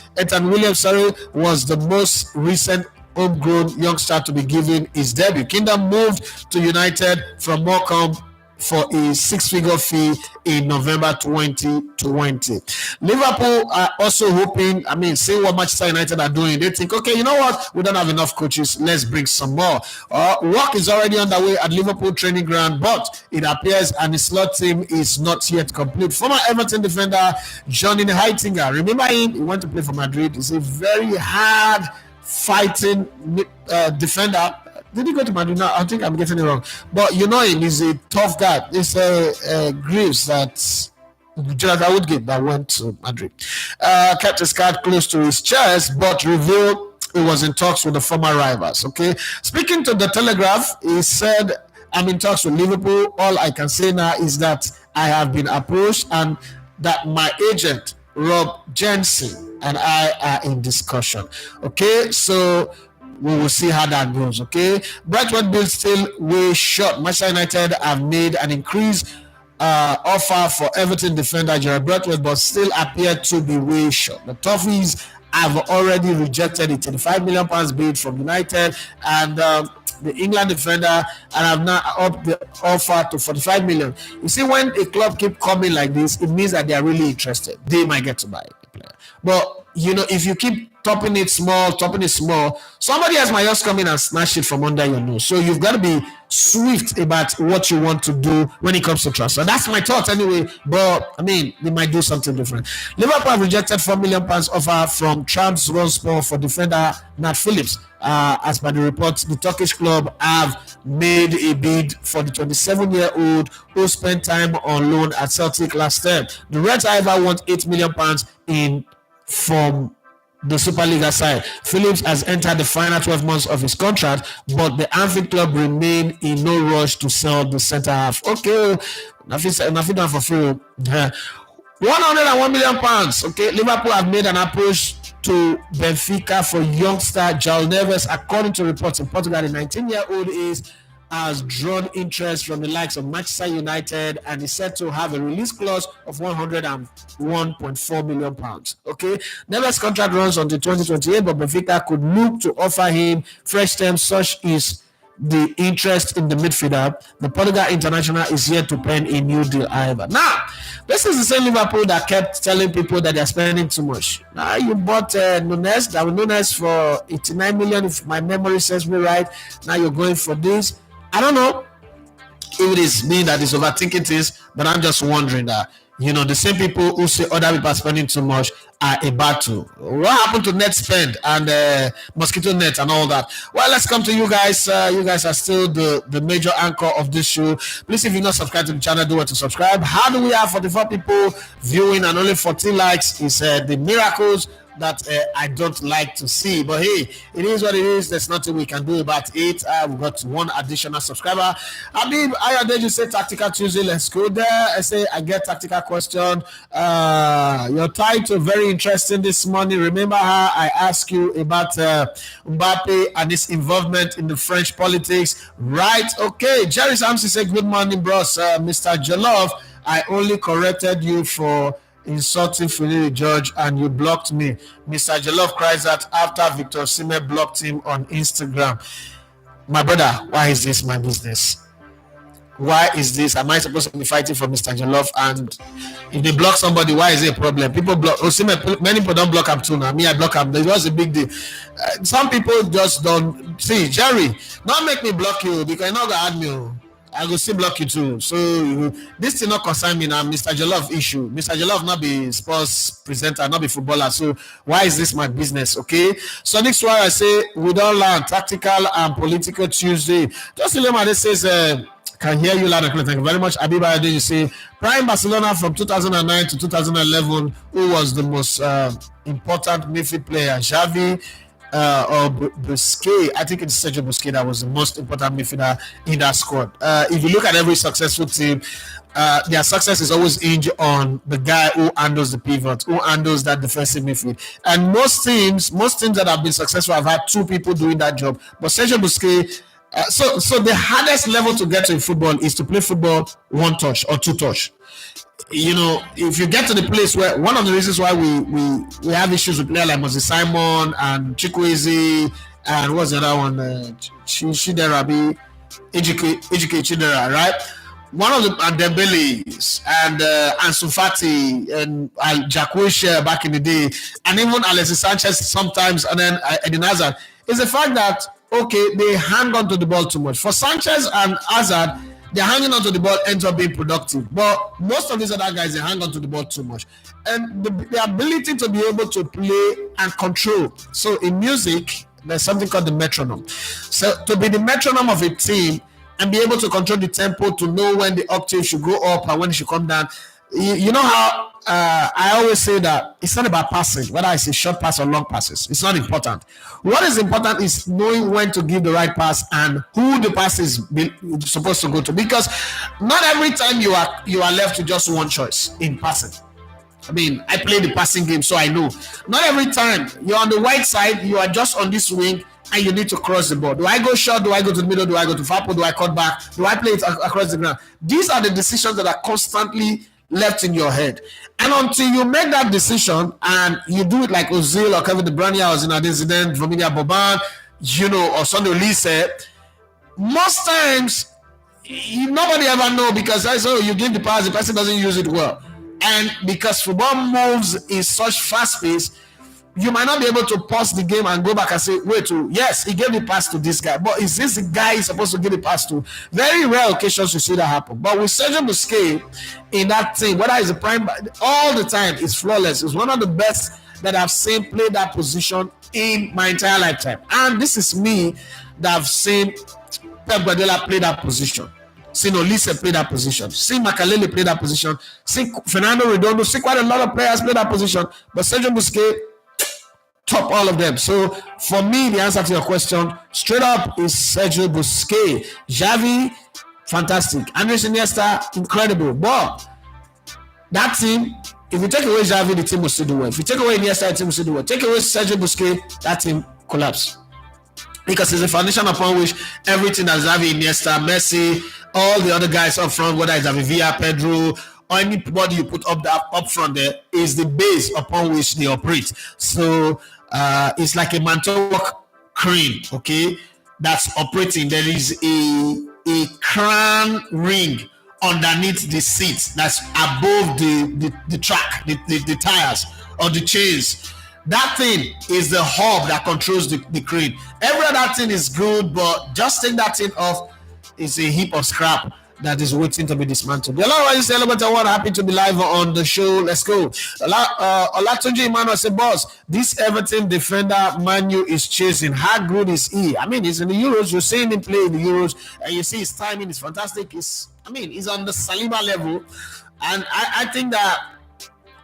was the most recent homegrown youngster to be given his debut. Kingdom moved to United from Morecambe for a 6-figure fee in November 2020. Liverpool are also hoping, seeing what Manchester United are doing, they think, okay, you know what, we don't have enough coaches, let's bring some more. Work is already underway at Liverpool training ground, but it appears an slot team is not yet complete. Former Everton defender Johnny Heitinga, remember him? He went to play for Madrid. He's a very hard fighting defender. Did he go to Madrid? No, I think I'm getting it wrong. But you know him, he's a tough guy. It's Greaves that Jonathan Woodgate that went to Madrid. Kept his card close to his chest, but revealed he was in talks with the former rivals. Okay. Speaking to the Telegraph, he said, I'm in talks with Liverpool. All I can say now is that I have been approached and that my agent, Rob Jensen, and I are in discussion. Okay, so we will see how that goes. Okay, Brentford bill still way short. Manchester United have made an increased offer for Everton defender Gerard Brentford, but still appear to be way short. The Toffees have already rejected a £35 million bid from United, and the England defender, and have now upped the offer to 45 million. You see, when a club keep coming like this, it means that they are really interested. They might get to buy the player. But if you keep topping it small, somebody else might just come in and snatch it from under your nose. So you've got to be swift about what you want to do when it comes to transfer. That's my thought anyway, but they might do something different. Liverpool have rejected £4 million offer from Trabzonspor for defender Nat Phillips. As per the report, the Turkish club have made a bid for the 27-year-old who spent time on loan at Celtic last term. The Reds, however, want £8 million from the Superliga side. Phillips has entered the final 12 months of his contract, but the Anfield club remain in no rush to sell the centre half. Okay, nothing done for free. 101 million pounds. Okay, Liverpool have made an approach to Benfica for youngster João Neves. According to reports in Portugal, the 19-year-old has drawn interest from the likes of Manchester United and is set to have a release clause of 101.4 million pounds. Okay, Neves' contract runs until 2028, but Benfica could look to offer him fresh terms. Such is the interest in the midfielder. The Portugal international is yet to pen a new deal, however. Now, this is the same Liverpool that kept telling people that they're spending too much. Now, you bought Nunes for 89 million, if my memory serves me right. Now you're going for this. I don't know if it is me that is overthinking this, but I'm just wondering that, the same people who say other people are spending too much are a battle. What happened to net spend and mosquito net and all that? Well, let's come to you guys. You guys are still the major anchor of this show. Please, if you're not subscribed to the channel, do want to subscribe. How do we have 44 people viewing and only 14 likes? Is the miracles that I don't like to see, but hey, it is what it is. There's nothing we can do about it. We've got one additional subscriber. Habib Ayodeji say Tactical Tuesday. Let's go there. I say I get tactical question. Your title very interesting this morning. Remember how I asked you about Mbappe and his involvement in the French politics, right? Okay, Jerry Samson say good morning, bros. Mr. Jolov, I only corrected you for insulting Philly George and you blocked me. Mr. Jolov cries out after Victor Osimhen blocked him on Instagram. My brother, why is this my business? Why is this? Am I supposed to be fighting for Mr. Jolov? And if they block somebody, why is it a problem? People block Osimhen. Many people don't block him too now. Me, I block him. It was a big deal. Some people just don't see. Jerry, don't make me block you because you're not gonna add me. I will still block you too. So this thing not concern me now. Mr. Jolov issue. Mr. Jolov not be sports presenter, not be footballer. So why is this my business? Okay. So next one I say we don't learn tactical and political Tuesday. Just remember this says can hear you loud and clear. Thank you very much. Abiba Ade, you say prime Barcelona from 2009 to 2011. Who was the most important midfield player? Xavi. Or Busquets. I think it's Sergio Busquets that was the most important midfielder in that squad. If you look at every successful team, their success is always hinged on the guy who handles the pivot, who handles that defensive midfield. And most teams that have been successful have had two people doing that job. But Sergio Busquets, so the hardest level to get to in football is to play football one touch or two touch. If you get to the place where one of the reasons why we have issues with players like Moses Simon and Chukwueze and what's the other one, Chidera, Ejike Chidera, right? One of the Dembele's and Ansu Fati and Jack Wilshere back in the day, and even Alexis Sanchez sometimes, and then Eden Hazard, is the fact that they hang on to the ball too much. For Sanchez and Hazard, they're hanging on to the ball, ends up being productive. But most of these other guys, they hang on to the ball too much. And the ability to be able to play and control. So in music, there's something called the metronome. So to be the metronome of a team and be able to control the tempo, to know when the octave should go up and when it should come down. You know how I always say that it's not about passing, whether it's a short pass or long passes. It's not important. What is important is knowing when to give the right pass and who the pass is supposed to go to. Because not every time you are left with just one choice in passing. I mean, I play the passing game, so I know. Not every time you're on the right side, you are just on this wing and you need to cross the ball. Do I go short? Do I go to the middle? Do I go to far post? Do I cut back? Do I play it across the ground? These are the decisions that are constantly left in your head, and until you make that decision and you do it like Ozil or Kevin De Bruyne or Zinedine Zidane, Romania Boban, or Sunday Olise, most times nobody ever know because you give the pass, the person doesn't use it well, and because football moves in such fast pace, you might not be able to pause the game and go back and say, yes, he gave the pass to this guy, but is this the guy he's supposed to give the pass to? Very rare occasions you see that happen. But with Sergio Busquets in that team, whether it's a prime, all the time, it's flawless. It's one of the best that I've seen play that position in my entire lifetime. And this is me that I've seen Pep Guardiola play that position. Seen Olise play that position. Seen Makalele play that position. Seen Fernando Redondo. Seen quite a lot of players play that position. But Sergio Busquets, top all of them. So for me, the answer to your question straight up is Sergio Busquets. Xavi, fantastic. Andres Iniesta, incredible. But that team if you take away Xavi, the team will still do well. If you take away Iniesta, the team will still do well. Take away Sergio Busquets, that team collapse. Because it's a foundation upon which everything that Xavi, Iniesta, Messi, all the other guys up front, whether it's David Villa, Pedro, or anybody you put up front there, is the base upon which they operate. So it's like a Mantowoc crane, okay, that's operating. There is a crown ring underneath the seat that's above the track, the tires or the chains. That thing is the hub that controls the crane. Every other thing is good, but just take that thing off, it's a heap of scrap that is waiting to be dismantled. The Lord is one happy to be live on the show. Let's go. Olatunji Emmanuel said, boss, this Everton defender Manu is chasing. How good is he? I mean, he's in the Euros. You're seeing him play in the Euros, and you see his timing is fantastic. He's on the Saliba level, and I think that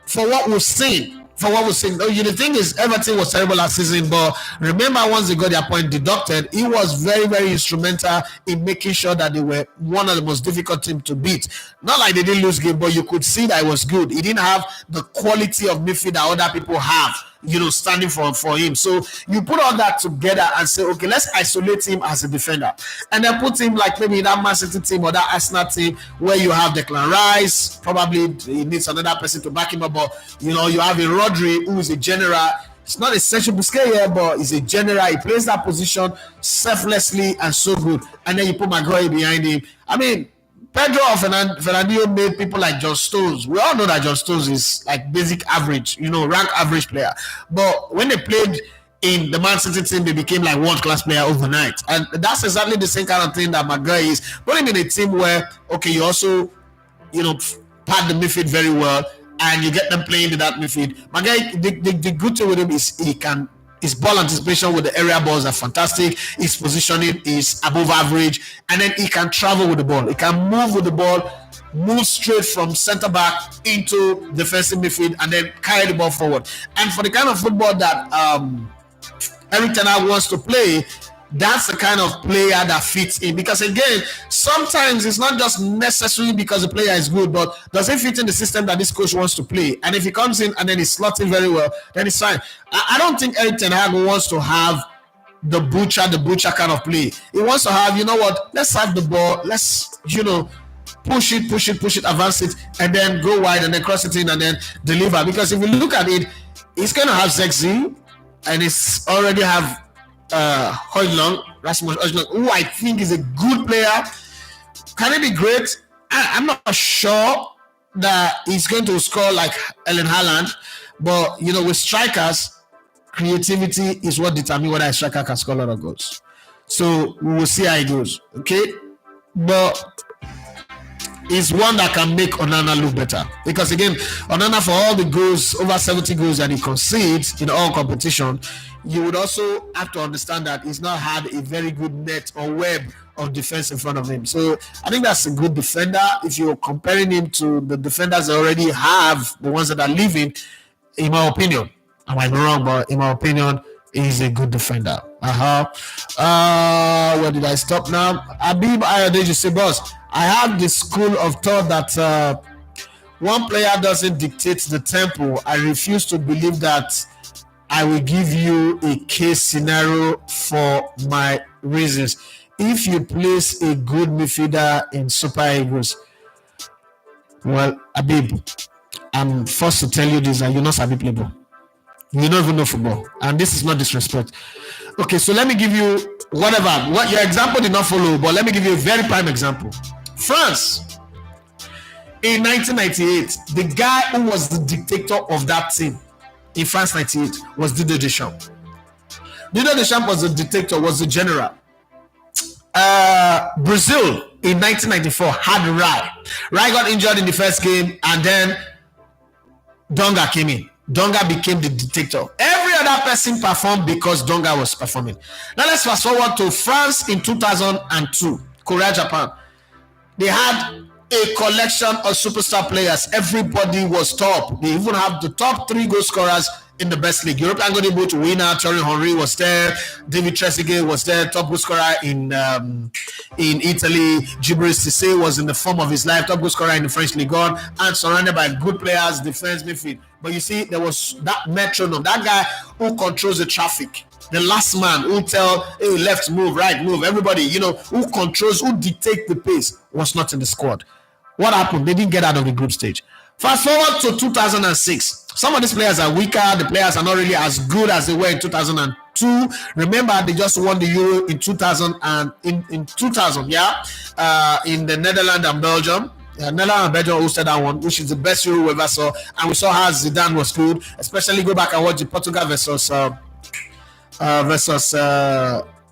for what we're seeing. The thing is, Everton was terrible last season, but remember, once they got their point deducted, he was very, very instrumental in making sure that they were one of the most difficult teams to beat. Not like they didn't lose game, but you could see that it was good. He didn't have the quality of midfield that other people have, standing for him. So you put all that together and say, okay, let's isolate him as a defender, and then put him like maybe in that Man City team or that Arsenal team where you have Declan Rice. Probably he needs another person to back him up, but you have a Rodri who is a general. It's not a Sergio Busquets here, but he's a general. He plays that position selflessly and so good. And then you put Maguire behind him. I mean, Pedro or Fernandinho made people like John Stones. We all know that John Stones is like basic average, rank average player. But when they played in the Man City team, they became like world-class player overnight. And that's exactly the same kind of thing that Maguire is. Put him in a team where, okay, you also, pad the midfield very well, and you get them playing in that midfield. Maguire, the good thing with him is his ball anticipation with the area balls are fantastic. His positioning is above average, and then he can travel with the ball. He can move with the ball, move straight from center back into defensive midfield, and then carry the ball forward. And for the kind of football that Erik ten Hag wants to play, that's the kind of player that fits in. Because again, sometimes it's not just necessarily because the player is good, but does it fit in the system that this coach wants to play? And if he comes in and then he's slotting very well, then it's fine. I don't think Erik ten Hag wants to have the butcher kind of play. He wants to have, let's have the ball, let's, push it, advance it, and then go wide and then cross it in and then deliver. Because if you look at it, he's going to have Zexi, and he's already have Rasmus Højlund, who I think is a good player. Can he be great? I'm not sure that he's going to score like Erling Haaland, but with strikers, creativity is what determines whether a striker can score a lot of goals. So we will see how it goes. Okay, but is one that can make Onana look better, because again, Onana, for all the goals, over 70 goals that he concedes in all competition, you would also have to understand that he's not had a very good net or web of defense in front of him. So I think that's a good defender. If you're comparing him to the defenders that already have, the ones that are leaving, in my opinion, I might be wrong, but in my opinion, he's a good defender. Where did I stop now? Abib Ayodeji say, boss, I have the school of thought that one player doesn't dictate the tempo. I refuse to believe that. I will give you a case scenario for my reasons. If you place a good midfielder in Super Eagles, well, Abib, I'm forced to tell you this, that you're not savvy play ball. You don't even know football, and this is not disrespect. Okay, so let me give you whatever. What your example did not follow, but let me give you a very prime example. France, in 1998, the guy who was the dictator of that team in France 98 was Didier Deschamps. Didier Deschamps was the dictator, was the general. Brazil in 1994 had Rai. Rai got injured in the first game, and then Dunga came in. Dunga became the dictator. Every other person performed because Dunga was performing. Now let's fast forward to France in 2002, Korea, Japan. They had a collection of superstar players. Everybody was top. They even have the top 3 goal scorers in the best league. European Golden Boot winner Thierry Henry was there. David Trezeguet was there, top goal scorer in Italy. Djibril Cissé was in the form of his life, top goal scorer in the French Ligue 1, and surrounded by good players, defense, midfield. But you see, there was that metronome, that guy who controls the traffic. The last man who tell, hey, left move, right move, everybody, who controls, who dictates the pace, was not in the squad. What happened? They didn't get out of the group stage. Fast forward to 2006. Some of these players are weaker. The players are not really as good as they were in 2002. Remember, they just won the Euro in 2000 and in 2000, in the Netherlands and Belgium. Netherlands and Belgium hosted that one, which is the best Euro we ever saw. And we saw how Zidane was good. Especially go back and watch the Portugal versus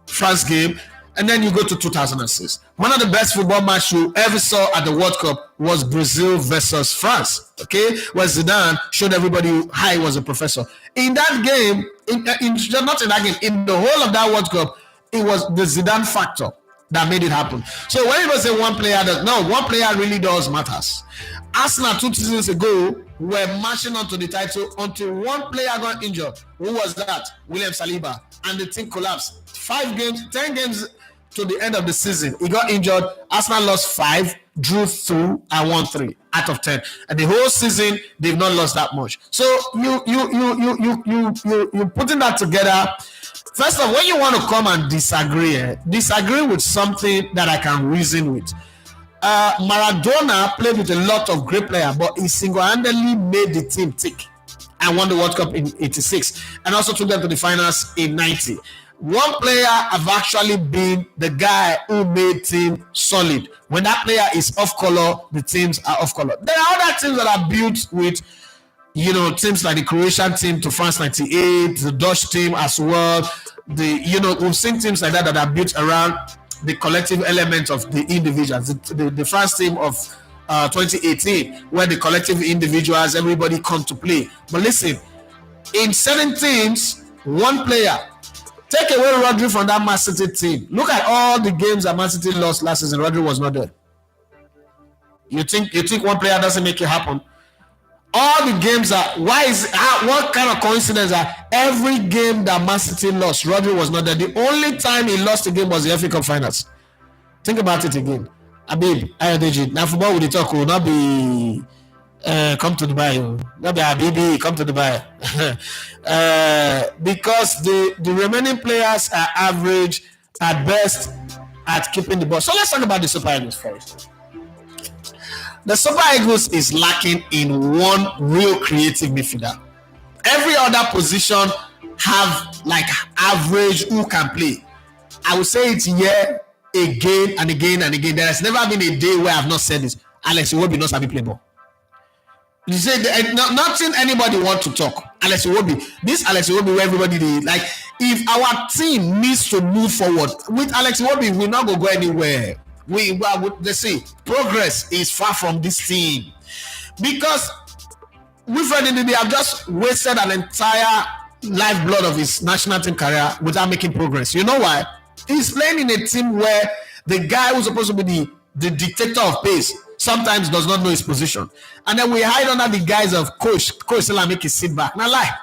France game. And then you go to 2006. One of the best football matches you ever saw at the World Cup was Brazil versus France. Okay, where Zidane showed everybody how he was a professor. In that game, not in that game, in the whole of that World Cup, it was the Zidane factor that made it happen. So when people say one player one player really does matters. Arsenal 2 seasons ago were marching on to the title until one player got injured. Who was that? William Saliba. And the team collapsed. 10 games to the end of the season, he got injured. Arsenal lost 5, drew 2, and won 3 out of 10. And the whole season, they've not lost that much. So you putting that together. First of all, when you want to come and disagree with something that I can reason with. Maradona played with a lot of great players, but he single-handedly made the team tick and won the World Cup in 86 and also took them to the finals in 90. One player have actually been the guy who made team solid. When that player is off color, the teams are off color. There are other teams that are built with, teams like the Croatian team to France 98, the Dutch team as well. We've seen teams like that are built around the collective element of the individuals. The France team of 2018, where the collective individuals, everybody come to play. But listen, in 7 teams, one player. Take away Rodri from that Man City team. Look at all the games that Man City lost last season. Rodri was not there. You think one player doesn't make it happen? All the games what kind of coincidence that every game that Man City lost, Rodri was not there. The only time he lost the game was the FA Cup finals. Think about it again. Abib, Ayodeji. Now football with the talk will not be come to Dubai. Not be Habibi, come to Dubai. Because the remaining players are average at best at keeping the ball. So let's talk about the Super Eagles first. The Super Eagles is lacking in one real creative midfielder. Every other position have like average who can play. I will say it here again and again and again. There has never been a day where I have not said this. Alex Iwobi knows how to play ball. You say nothing anybody want to talk. Alex Iwobi. This Alex Iwobi where everybody like. If our team needs to move forward with Alex Iwobi, we're not going to go anywhere. Let's see, progress is far from this team because Wilfred Ndidi have just wasted an entire lifeblood of his national team career without making progress. You know why? He's playing in a team where the guy who's supposed to be the dictator of pace sometimes does not know his position, and then we hide under the guise of coach still make you sit back. Now lie.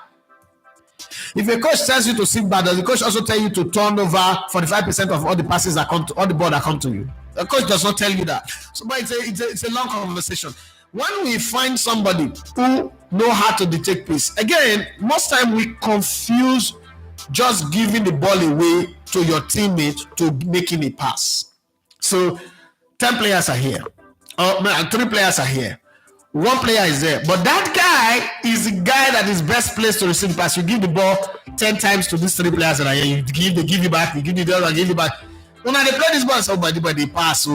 If a coach tells you to sit back, does the coach also tell you to turn over 45% of all the passes that come to all the ball that come to you? The coach does not tell you that. So, but it's a long conversation. When we find somebody who know how to dictate pace, again, most time we confuse just giving the ball away to your teammate to making a pass. So 10 players are here. 3 players are here. 1 player is there. But that guy is the guy that is best placed to receive the pass. You give the ball 10 times to these 3 players that are here. They give you back. You give the other, give you back. When they play this ball, somebody pass.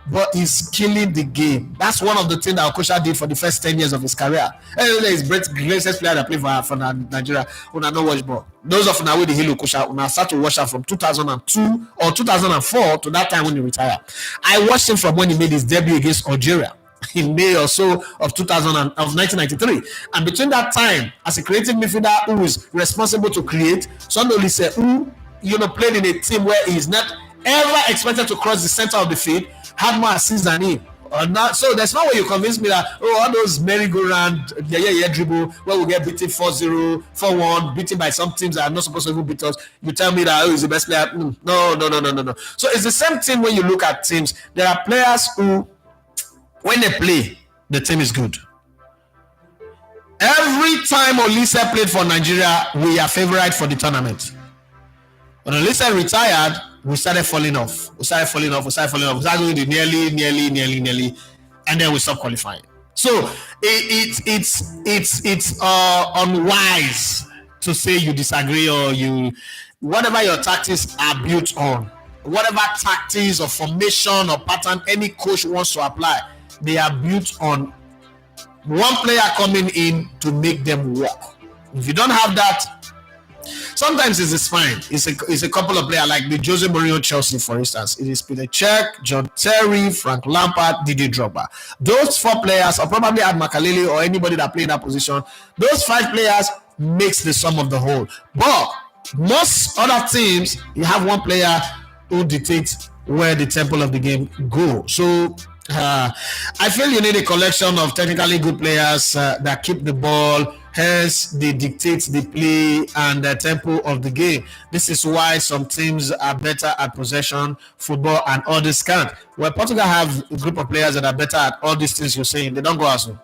But he's killing the game. That's one of the things that Okosha did for the first 10 years of his career. He's the greatest player that played for Nigeria. Una no watch ball. Those of Nawe the Hill Okosha, una start to watch him from 2002 or 2004 to that time when he retired. I watched him from when he made his debut against Algeria in May or so of 1993. And between that time, as a creative midfielder who is responsible to create, somebody said, who played in a team where he is not ever expected to cross the center of the field, had more assists than him. Or not. So there's no way you convince me that all those merry-go-round dribble where we get beaten 4-0, 4-1, beaten by some teams that are not supposed to even beat us. You tell me that he's the best player. No. So it's the same thing when you look at teams. There are players who, when they play, the team is good. Every time Olise played for Nigeria, we are favorite for the tournament. When Olise retired, we started falling off. We started going to nearly, and then we stopped qualifying. So it's unwise to say you disagree or you, whatever your tactics are built on, whatever tactics or formation or pattern any coach wants to apply, they are built on one player coming in to make them work. If you don't have that, sometimes it's fine. It's a couple of players like the Jose Mourinho Chelsea, for instance. It is Peter Cech, John Terry, Frank Lampard, Didier Drogba. Those 4 players, or probably Ad Makalele or anybody that played that position, those 5 players makes the sum of the whole. But most other teams, you have one player who dictates where the tempo of the game go. So I feel you need a collection of technically good players that keep the ball, hence they dictate the play and the tempo of the game. This is why some teams are better at possession, football, and all this can't. Well, Portugal have a group of players that are better at all these things you're saying. They don't go as well.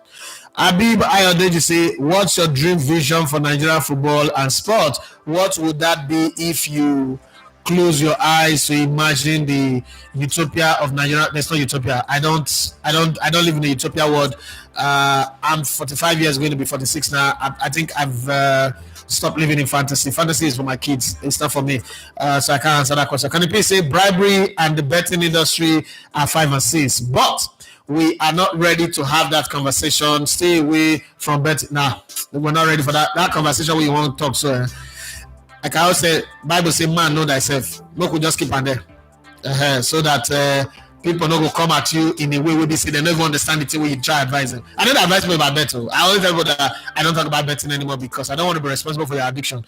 Habib Ayodeji say, what's your dream vision for Nigerian football and sport? What would that be if you close your eyes to imagine the utopia of Nigeria? There's no utopia. I don't live in the utopia world. I'm 45 years, going to be 46 now. I think I've stopped living in fantasy. Fantasy is for my kids. It's not for me. So I can't answer that question. Can you please say bribery and the betting industry are 5 and 6? But we are not ready to have that conversation. Stay away from betting. Nah, we're not ready for that conversation where you want to talk. So like I always say, Bible say, man, know thyself. No could just keep on there. So that people no go come at you in a way where they say they never understand the thing when you try advising. I don't advise me about betting. I always tell people that I don't talk about betting anymore because I don't want to be responsible for your addiction.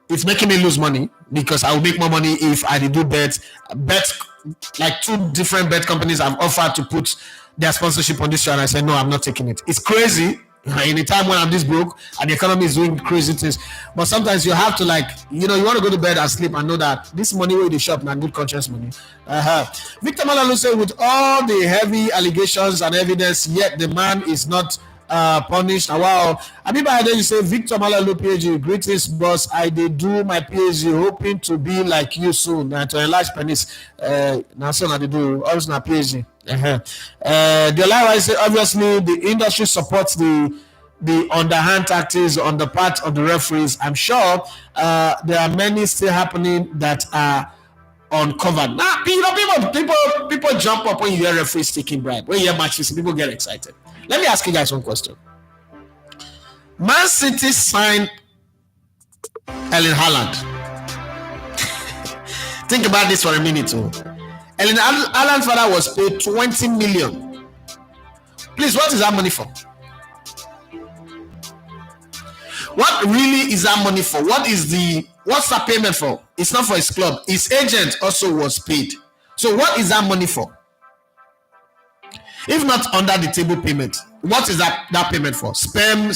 It's making me lose money because I will make more money if I do bet. Like 2 different bet companies have offered to put their sponsorship on this show, and I said, no, I'm not taking it. It's crazy. In a time when I'm this broke and the economy is doing crazy things, but sometimes you have to you want to go to bed and sleep and know that this money where they shop now good conscience money. Victor Malalu said, with all the heavy allegations and evidence, yet the man is not punished. Wow. Abiba then you say, Victor Malalu PhD, greetings boss. I did do my PhD hoping to be like you soon to enlarge penis. Now soon I did do always my PhD. The lie say obviously the industry supports the underhand tactics on the part of the referees. I'm sure there are many still happening that are uncovered. Now, people jump up when you hear referees taking bribe. When you hear matches, people get excited. Let me ask you guys one question. Man City signed Erling Haaland. Think about this for a minute. Erling Haaland's father was paid 20 million. Please, what is that money for? What really is that money for? What's that payment for? It's not for his club. His agent also was paid. So what is that money for? If not under the table payment, what is that payment for? Spam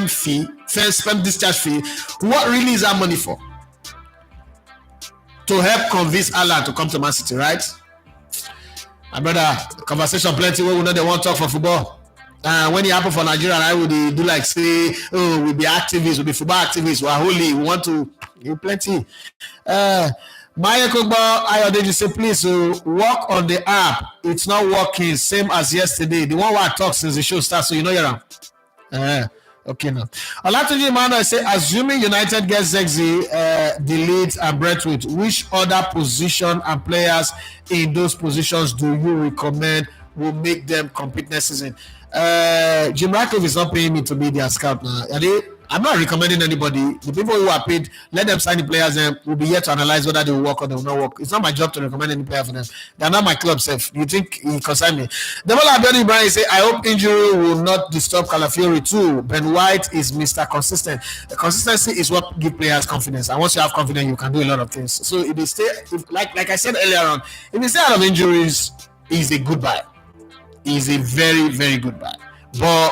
fee, spam discharge fee. What really is that money for? To help convince Haaland to come to Man City, right? My brother, conversation plenty where we know they want to talk for football. When it happen for Nigeria, I would do like say, oh, we'll be activists, we'll be football activists, we're holy, we want to plenty. Maya Kogba Ayodeji say, please work on the app. It's not working, same as yesterday. The one where I talk since the show starts, so you know you're around. Okay, now. Olatunji Emmanuel say, assuming United gets Zexi, Delete, and Brentwood, which other position and players in those positions do you recommend will make them compete next season? Jim Ratcliffe is not paying me to be their scout now. I'm not recommending anybody. The people who are paid, let them sign the players and we'll be here to analyze whether they will work or they will not work. It's not my job to recommend any player for them. They're not my club self. You think he concern me? Demola Abiodun Ibrahim say, I hope injury will not disturb Calafiori too. Ben White is Mr. Consistent. The consistency is what gives players confidence. And once you have confidence, you can do a lot of things. So if they stay, like I said earlier on, if they stay out of injuries, it's a goodbye. is a very, very good buy. But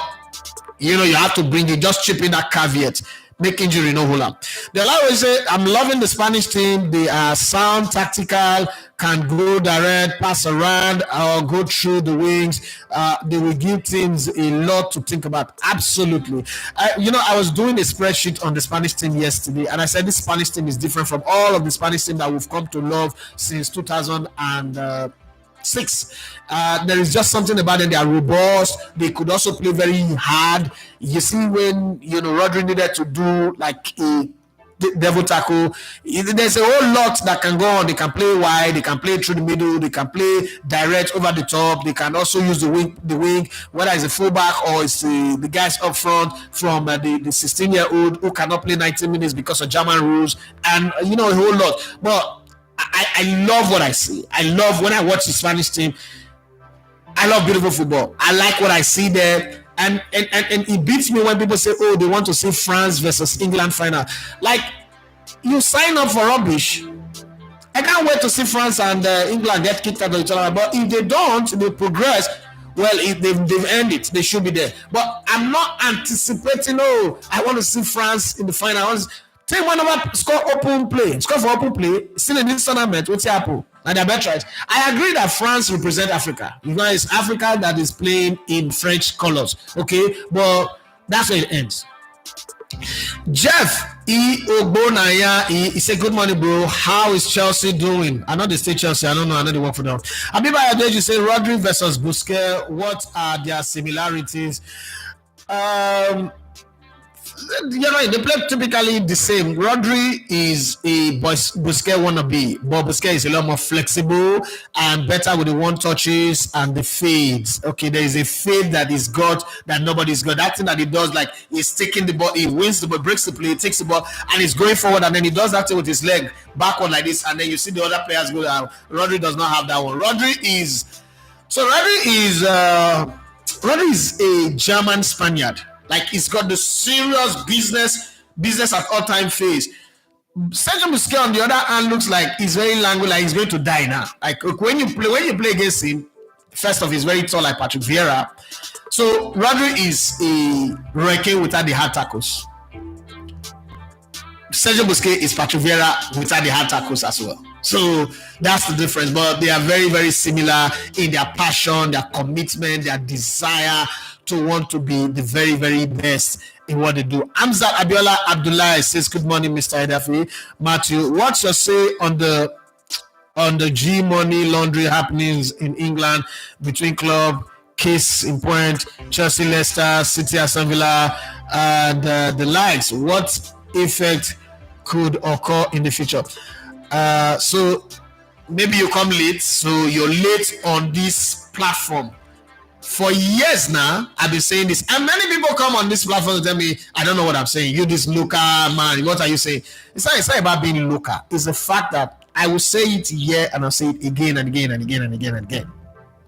you have to bring it, just chip in that caveat. Make injury no hold up. They'll always say, I'm loving the Spanish team. They are sound, tactical, can go direct, pass around, or go through the wings. They will give teams a lot to think about. Absolutely. I was doing a spreadsheet on the Spanish team yesterday, and I said this Spanish team is different from all of the Spanish team that we've come to love since 2006. There is just something about them. They are robust. They could also play very hard. You see when Rodri needed to do like a devil tackle, there's a whole lot that can go on. They can play wide, they can play through the middle, they can play direct over the top. They can also use the wing, whether it's a fullback or it's the guys up front from the 16-year-old who cannot play 90 minutes because of German rules, and a whole lot. But I love what I see. I love when I watch the Spanish team. I love beautiful football. I like what I see there. And it beats me when people say, oh, they want to see France versus England final. Like, you sign up for rubbish. I can't wait to see France and England get kicked out of each other. But if they don't, they progress. Well, if they've earned it, they should be there. But I'm not anticipating, I want to see France in the final. Take one over, score for open play, still in this tournament, what's happening? And they're better, right? I agree that France represents Africa. It's Africa that is playing in French colors, okay? But that's where it ends. Jeff Ogbonaya, he said, good morning, bro. How is Chelsea doing? I know they stay Chelsea. I don't know. I know they work for them. Abiba Adeji say, Rodri versus Busquets. What are their similarities? They play typically the same. Rodri is a Busquets wannabe, but Busquets is a lot more flexible and better with the one touches and the fades. Okay, there is a fade that is got that nobody's got. That thing that he does, like he's taking the ball, he wins the ball, breaks the play, takes the ball, and he's going forward, and then he does that thing with his leg backward like this, and then you see the other players go down. Rodri does not have that one. Rodri is a German Spaniard. Like, he's got the serious business at all time phase. Sergio Busquets, on the other hand, looks like he's very languid, like he's going to die now. Like, when you play against him, first off, he's very tall, like Patrick Vieira. So Rodri is a wrecking without the hard tackles. Sergio Busquets is Patrick Vieira without the hard tackles as well. So that's the difference. But they are very, very similar in their passion, their commitment, their desire to want to be the very, very best in what they do. Amzat Abiola Abdullah says, good morning, Mr. Edafi. Matthew, what's your say on the G money laundry happenings in England between club, case in point, Chelsea, Leicester, City, Aston Villa, and the likes? What effect could occur in the future? So maybe you come late, so you're late on this platform. For years now, I've been saying this, and many people come on this platform to tell me, I don't know what I'm saying. You this local man, what are you saying? It's not about being local. It's the fact that I will say it here and I'll say it again and again and again and again and again.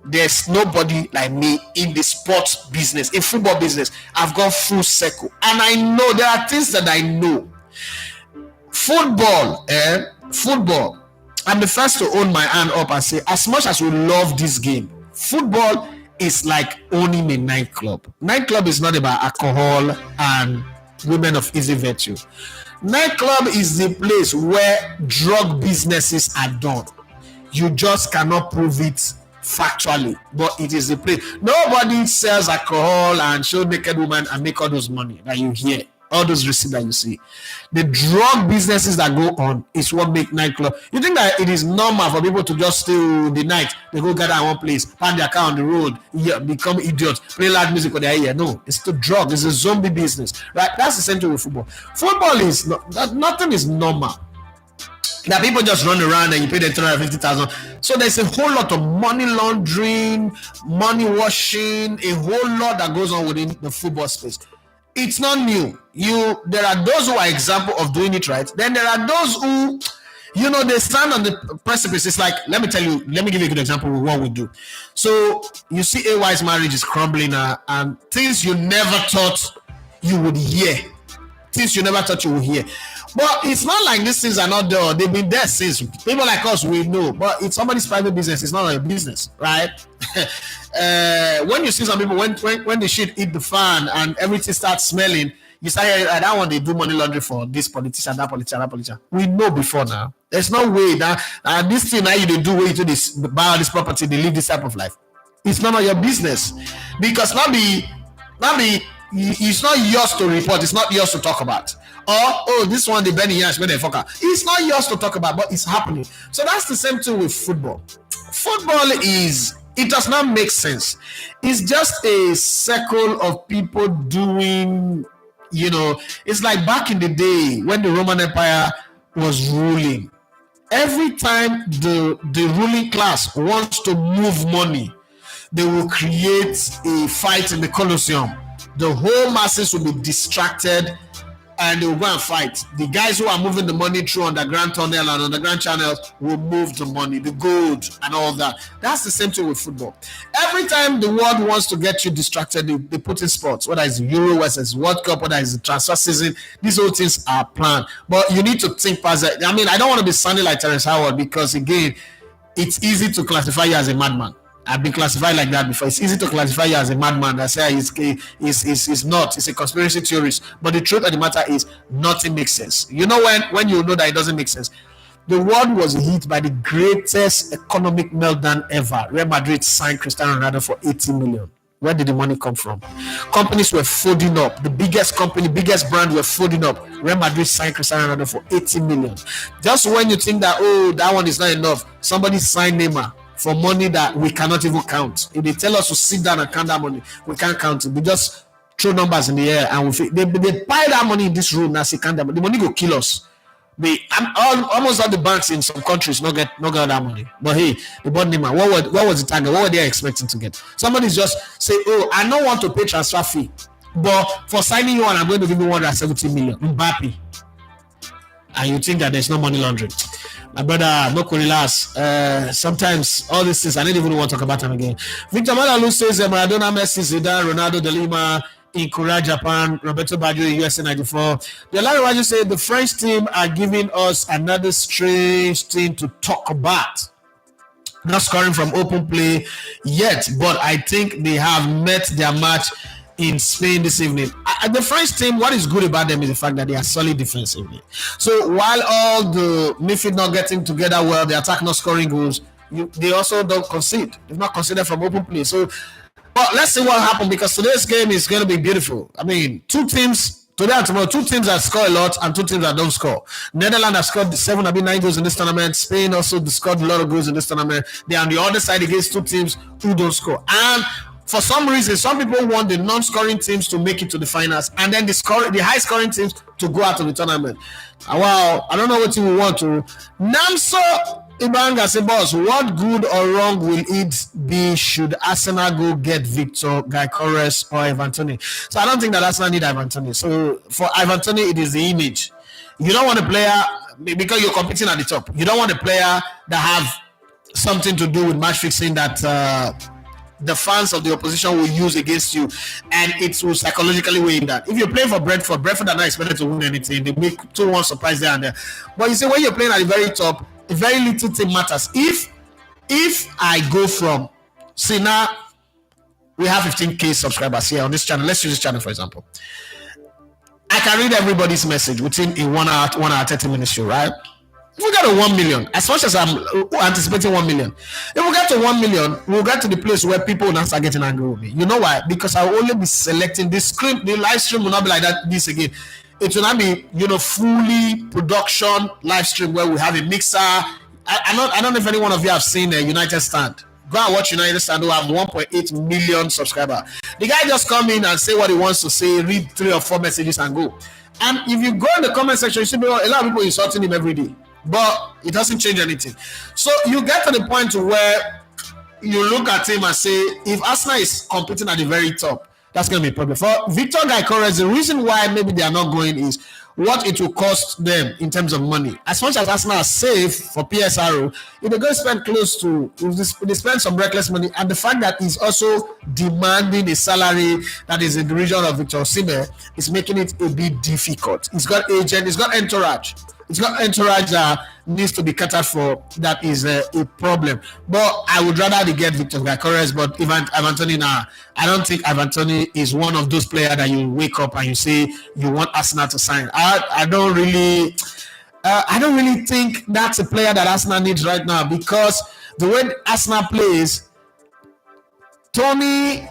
There's nobody like me in the sports business, in football business. I've gone full circle, and I know there are things that I know. Football. I'm the first to own my hand up and say, as much as we love this game, football is like owning a nightclub. Nightclub is not about alcohol and women of easy virtue. Nightclub is the place where drug businesses are done. You just cannot prove it factually, but it is the place. Nobody sells alcohol and show naked women and make all those money that you hear, all those receipts that you see. The drug businesses that go on is what make nightclub. You think that it is normal for people to just stay the night, they go gather at one place, park their car on the road, become idiots, play loud music on their ear? No, it's the drug. It's a zombie business, right? That's the same thing with football. Football is nothing is normal. That people just run around and you pay them 250,000. So there's a whole lot of money laundering, money washing, a whole lot that goes on within the football space. It's not new. There are those who are example of doing it right. Then there are those who, they stand on the precipice. It's like, let me give you a good example of what we do. So you see AY's marriage is crumbling and things you never thought you would hear. Things you never thought you would hear. But it's not like these things are not there. They've been there since. People like us, we know. But it's somebody's private business. It's not your business, right? When you see some people, when the shit hit the fan and everything starts smelling, you say, I don't want to do money laundry for this politician, that politician, that politician. We know before now. There's no way that this thing now you do where you do this, buy all this property, they live this type of life. It's none of your business. Because it's not yours to report, it's not yours to talk about. Or, this one, the Benny Yash, where they fucker. It's not yours to talk about, but it's happening. So that's the same thing with football. Football it does not make sense. It's just a circle of people doing, it's like back in the day when the Roman Empire was ruling. Every time the ruling class wants to move money, they will create a fight in the Colosseum. The whole masses will be distracted and they will go and fight. The guys who are moving the money through underground tunnel and underground channels will move the money, the gold and all that. That's the same thing with football. Every time the world wants to get you distracted, they put in sports, whether it's Euro, whether it's World Cup, whether it's the transfer season. These whole things are planned. But you need to think past that. I mean, I don't want to be sounding like Terrence Howard because, again, it's easy to classify you as a madman. I've been classified like that before. It's easy to classify you as a madman that say it's not. It's a conspiracy theorist. But the truth of the matter is nothing makes sense. You know when you know that it doesn't make sense? The world was hit by the greatest economic meltdown ever. Real Madrid signed Cristiano Ronaldo for 80 million. Where did the money come from? Companies were folding up. The biggest company, biggest brand were folding up. Real Madrid signed Cristiano Ronaldo for 80 million. Just when you think that, that one is not enough, somebody signed Neymar for money that we cannot even count. If they tell us to sit down and count that money, we can't count it. We just throw numbers in the air and they pile that money in this room and say count that money. The money will kill us. Almost all the banks in some countries not get that money. But hey, they bought Neymar. What was the target? What were they expecting to get? Somebody's just say, I don't want to pay transfer fee, but for signing you on, I'm going to give you 170 million. Mbappe. And you think that there's no money laundering. My brother, no relax. Sometimes all these things, I don't even want to talk about them again. Victor Malalu says Maradona, Messi, Zidane, Ronaldo, De Lima, in Korea, Japan, Roberto Baggio, USA 94. The Larry Raju said the French team are giving us another strange thing to talk about. Not scoring from open play yet, but I think they have met their match in Spain this evening. The French team, what is good about them is the fact that they are solid defensively. So while all the midfield not getting together well, the attack not scoring goals, they also don't concede. They've not conceded from open play. So, but let's see what happens because today's game is going to be beautiful. I mean, two teams today and tomorrow, two teams that score a lot and two teams that don't score. Netherlands have scored 9 goals in this tournament. Spain also scored a lot of goals in this tournament. They are on the other side against two teams who don't score. And for some reason, some people want the non-scoring teams to make it to the finals, and then the high-scoring teams to go out of the tournament. Well, I don't know what you want to. Namso Ibanga say, boss, what good or wrong will it be should Arsenal go get Victor Gyökeres or Ivan Toney? So I don't think that Arsenal need Ivan Toney. So for Ivan Toney, it is the image. You don't want a player because you're competing at the top. You don't want a player that have something to do with match fixing that. The fans of the opposition will use against you, and it will psychologically weigh in that. If you're playing for Brentford are not expected to win anything. They make 2-1 surprise there and there. But you see, when you're playing at the very top, a very little thing matters. If I go from, see now, we have 15k subscribers here on this channel. Let's use this channel for example. I can read everybody's message within a 1 hour 30 minutes show, right? If we get to 1 million, as much as I'm anticipating 1 million, if we get to 1 million, we'll get to the place where people will not start getting angry with me. You know why? Because I will only be selecting the screen. The live stream will not be like that this again. It will not be, fully production live stream where we have a mixer. I don't know if any one of you have seen a United Stand. Go and watch United Stand who have 1.8 million subscribers. The guy just come in and say what he wants to say, read 3 or 4 messages and go. And if you go in the comment section, you see a lot of people insulting him every day. But it doesn't change anything. So you get to the point where you look at him and say, if Arsenal is competing at the very top, that's going to be a problem. For Victor Gyökeres, the reason why maybe they are not going is what it will cost them in terms of money. As much as Arsenal are safe for PSRO, if they go spend close to, if they spend some reckless money, and the fact that he's also demanding a salary that is in the region of Victor Osimhen is making it a bit difficult. He's got agent, he's got entourage. It's not entourage that needs to be catered for. That is a problem. But I would rather they get Victor Gyökeres. But Ivan Toney now, I don't think Ivan Toney is one of those players that you wake up and you say you want Arsenal to sign. I don't really think that's a player that Arsenal needs right now, because the way Arsenal plays, Toney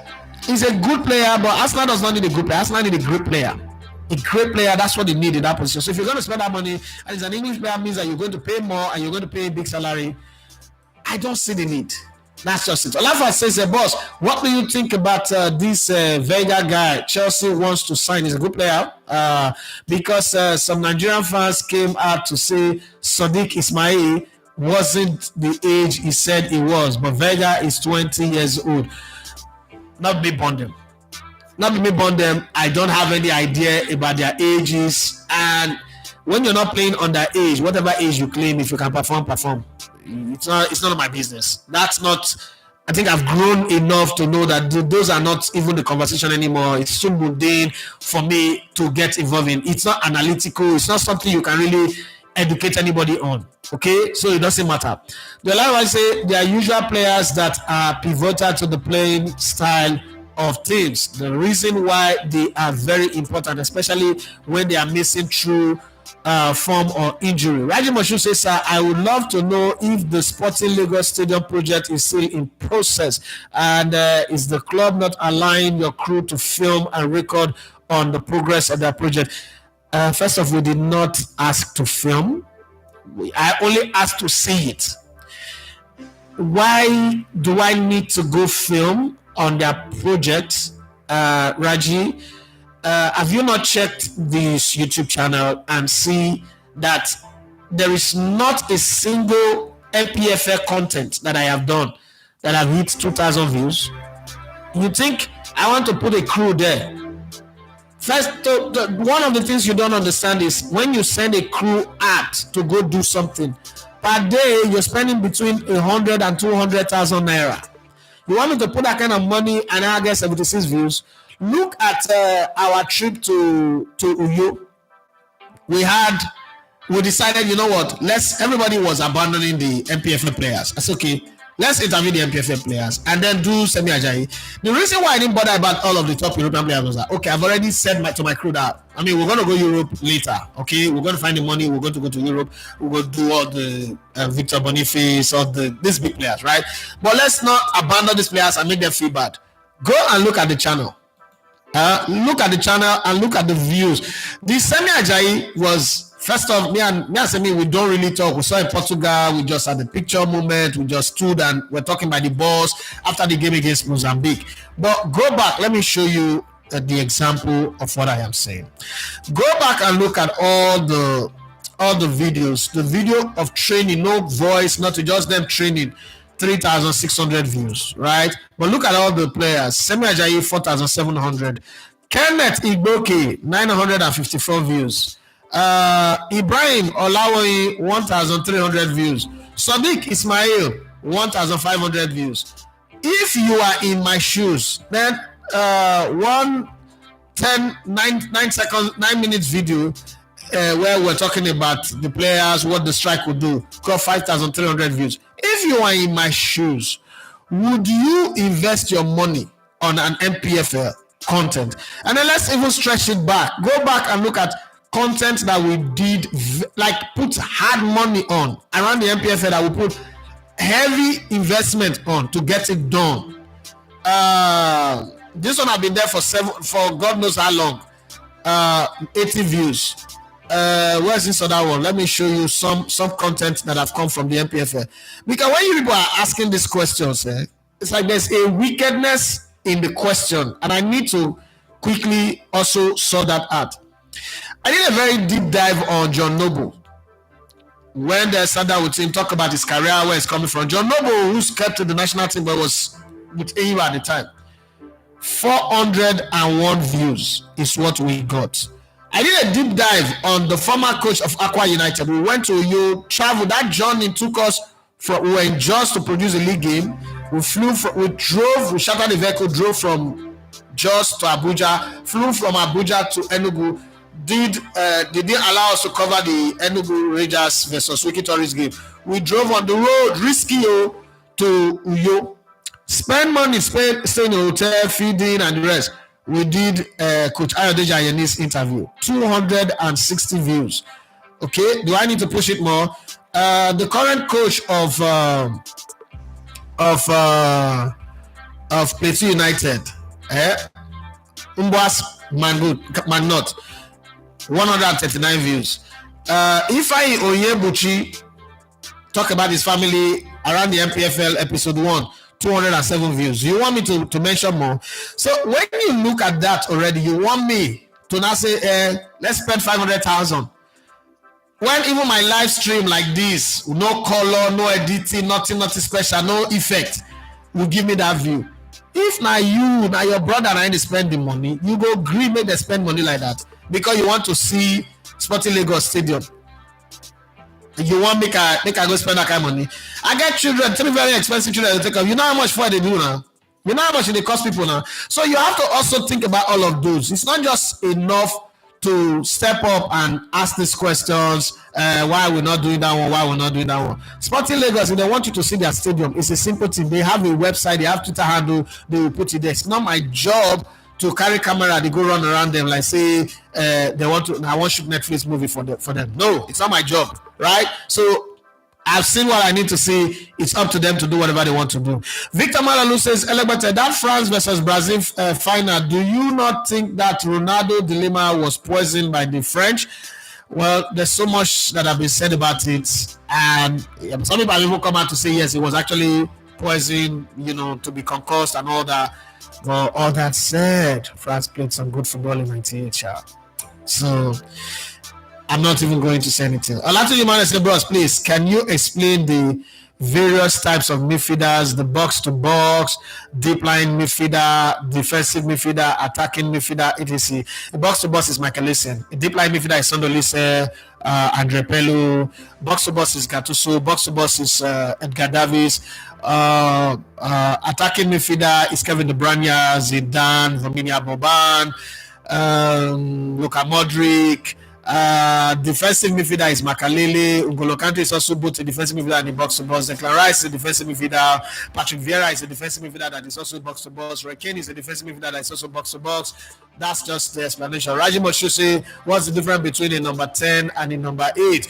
is a good player, but Arsenal does not need a good player. Arsenal need a great player. A great player, that's what they need in that position. So if you're going to spend that money, and it's an English player, means that you're going to pay more and you're going to pay a big salary. I don't see the need. That's just it. Olafa says, boss, what do you think about this Vega guy Chelsea wants to sign? He's a good player, because some Nigerian fans came out to say Sadiq Ismail wasn't the age he said he was, but Vega is 20 years old. Not me bonding. I don't have any idea about their ages, and when you're not playing underage, whatever age you claim, if you can perform. It's none of my business. That's not. I think I've grown enough to know that those are not even the conversation anymore. It's too mundane for me to get involved in. It's not analytical. It's not something you can really educate anybody on. Okay, so it doesn't matter. The other one say there are usual players that are pivotal to the playing style of teams. The reason why they are very important, especially when they are missing through form or injury. Raji Moshu says, sir, I would love to know if the Sporting Lagos Stadium project is still in process, and is the club not allowing your crew to film and record on the progress of their project? First off, we did not ask to film. I only asked to see it. Why do I need to go film on their project, Raji? Have you not checked this YouTube channel and see that there is not a single MPFL content that I have done that have hit 2,000 views? You think I want to put a crew there? First, one of the things you don't understand is when you send a crew out to go do something, per day you're spending between 100 and 200,000 naira. You want me to put that kind of money and I get 76 views? Look at our trip to Uyo. We decided, you know what? Everybody was abandoning the MPFL players. That's okay. Let's interview the MPFL players and then do Semi Ajayi. The reason why I didn't bother about all of the top European players was that, okay, I've already said to my crew that, we're going to go Europe later, okay? We're going to find the money, we're going to go to Europe, we're going to do all the Victor Boniface, all these big players, right? But let's not abandon these players and make them feel bad. Go and look at the channel. Look at the channel and look at the views. The Semi Ajayi was... First off, me and Semi, we don't really talk. We saw in Portugal, we just had the picture moment, we just stood and we're talking by the boss after the game against Mozambique. But go back, let me show you the example of what I am saying. Go back and look at all the videos. The video of training, no voice, not just them training, 3,600 views, right? But look at all the players. Semi Ajayi, 4,700. Kenneth Igboke, 954 views. Ibrahim Olawoyi, 1,300 views. Sadiq Ismail, 1,500 views. If you are in my shoes, then 9 minutes video where we're talking about the players, what the strike would do, got 5,300 views. If you are in my shoes, would you invest your money on an MPFL content? And then let's even stretch it back. Go back and look at content that we did, like put hard money on around the MPFL, that we put heavy investment on to get it done. This one have been there for God knows how long. 80 views. Where's this other one? Let me show you some content that have come from the MPFL. Because when you people are asking these questions, it's like there's a wickedness in the question, and I need to quickly also sort that out. I did a very deep dive on John Noble. When they sat down with him, talk about his career, where he's coming from. John Noble, who's kept to the national team, but was with AU at the time. 401 views is what we got. I did a deep dive on the former coach of Aqua United. We went to Uyo, traveled. That journey took us from, we were in Jos to produce a league game. We drove, we chartered the vehicle, drove from Jos to Abuja, flew from Abuja to Enugu. They didn't allow us to cover the Enugu Rangers versus Wiki Tourist game. We drove on the road, risky to Uyo. Spend money, stay in a hotel, feeding and the rest. We did Coach Ayodeji Ayeni's interview. 260 views. Okay, do I need to push it more? The current coach of Plateau United, Mbwas Magnot, 139 views. Ifeanyi Onyebuchi talk about his family around the MPFL episode 1. 207 views. You want me to mention more? So when you look at that already, you want me to now say, let's spend 500,000. When even my live stream like this, no color, no editing, nothing special, no effect, will give me that view. If now your brother and I spend the money, you go agree make them spend money like that because you want to see Sporting Lagos Stadium. You want make I go spend that kind of money. I get children, 3 very expensive children to take up. You know how much for they do now? You know how much they cost people now? So you have to also think about all of those. It's not just enough to step up and ask these questions. Why we're not doing that one? Why we're not doing that one? Sporting Lagos, if they want you to see their stadium, it's a simple thing. They have a website, they have Twitter handle, they will put it there. It's not my job to carry camera, they go run around them like say I want to shoot Netflix movie for them. No, it's not my job, right? So I've seen what I need to see. It's up to them to do whatever they want to do. Victor Malalu says, Elegbete, that France versus Brazil final, do you not think that Ronaldo dilemma was poisoned by the French? Well, there's so much that have been said about it, and some people have even come out to say yes, it was actually poison, to be concussed and all that. Well, all that said, France played some good football in 98, so I'm not even going to say anything. Olatunji Emmanuel said, bros, please, can you explain the various types of midfielders, the box-to-box, deep line midfielder, defensive midfielder, attacking midfielder, etc. The box-to-box is Michael Essien. The deep line midfielder is Sondolise, Andre Pello. Box-to-box is Gattuso. Box-to-box is Edgar Davies. Attacking midfielder is Kevin De Bruyne, Zidane, Romania Boban, Luka Modric. Defensive midfielder is Makalele. N'Golo Kante is also both a defensive midfielder and a box-to-box. Declan Rice is a defensive midfielder. Patrick Vieira is a defensive midfielder that is also box-to-box. Roy Keane is a defensive midfielder that is also box-to-box. That's just the explanation. Raji Moshuse, what's the difference between a number 10 and a number 8?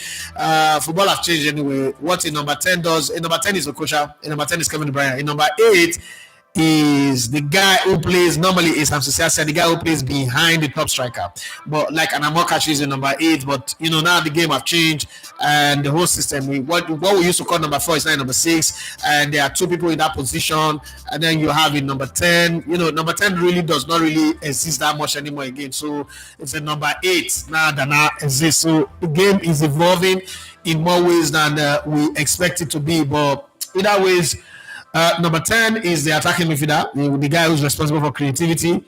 Football has changed anyway. What a number 10 does, a number 10 is Okocha, a number 10 is Kevin De Bruyne. A number 8 is the guy who plays, normally is Hamsisia, the guy who plays behind the top striker. But like Anamokachi is a number 8, but now the game have changed and the whole system. What we used to call number 4 is now number 6, and there are 2 people in that position, and then you have in number 10. Number 10 really does not really exist that much anymore again. So it's a number 8 now that now exists. So the game is evolving in more ways than we expect it to be. But either ways, number 10 is the attacking midfielder, the guy who's responsible for creativity.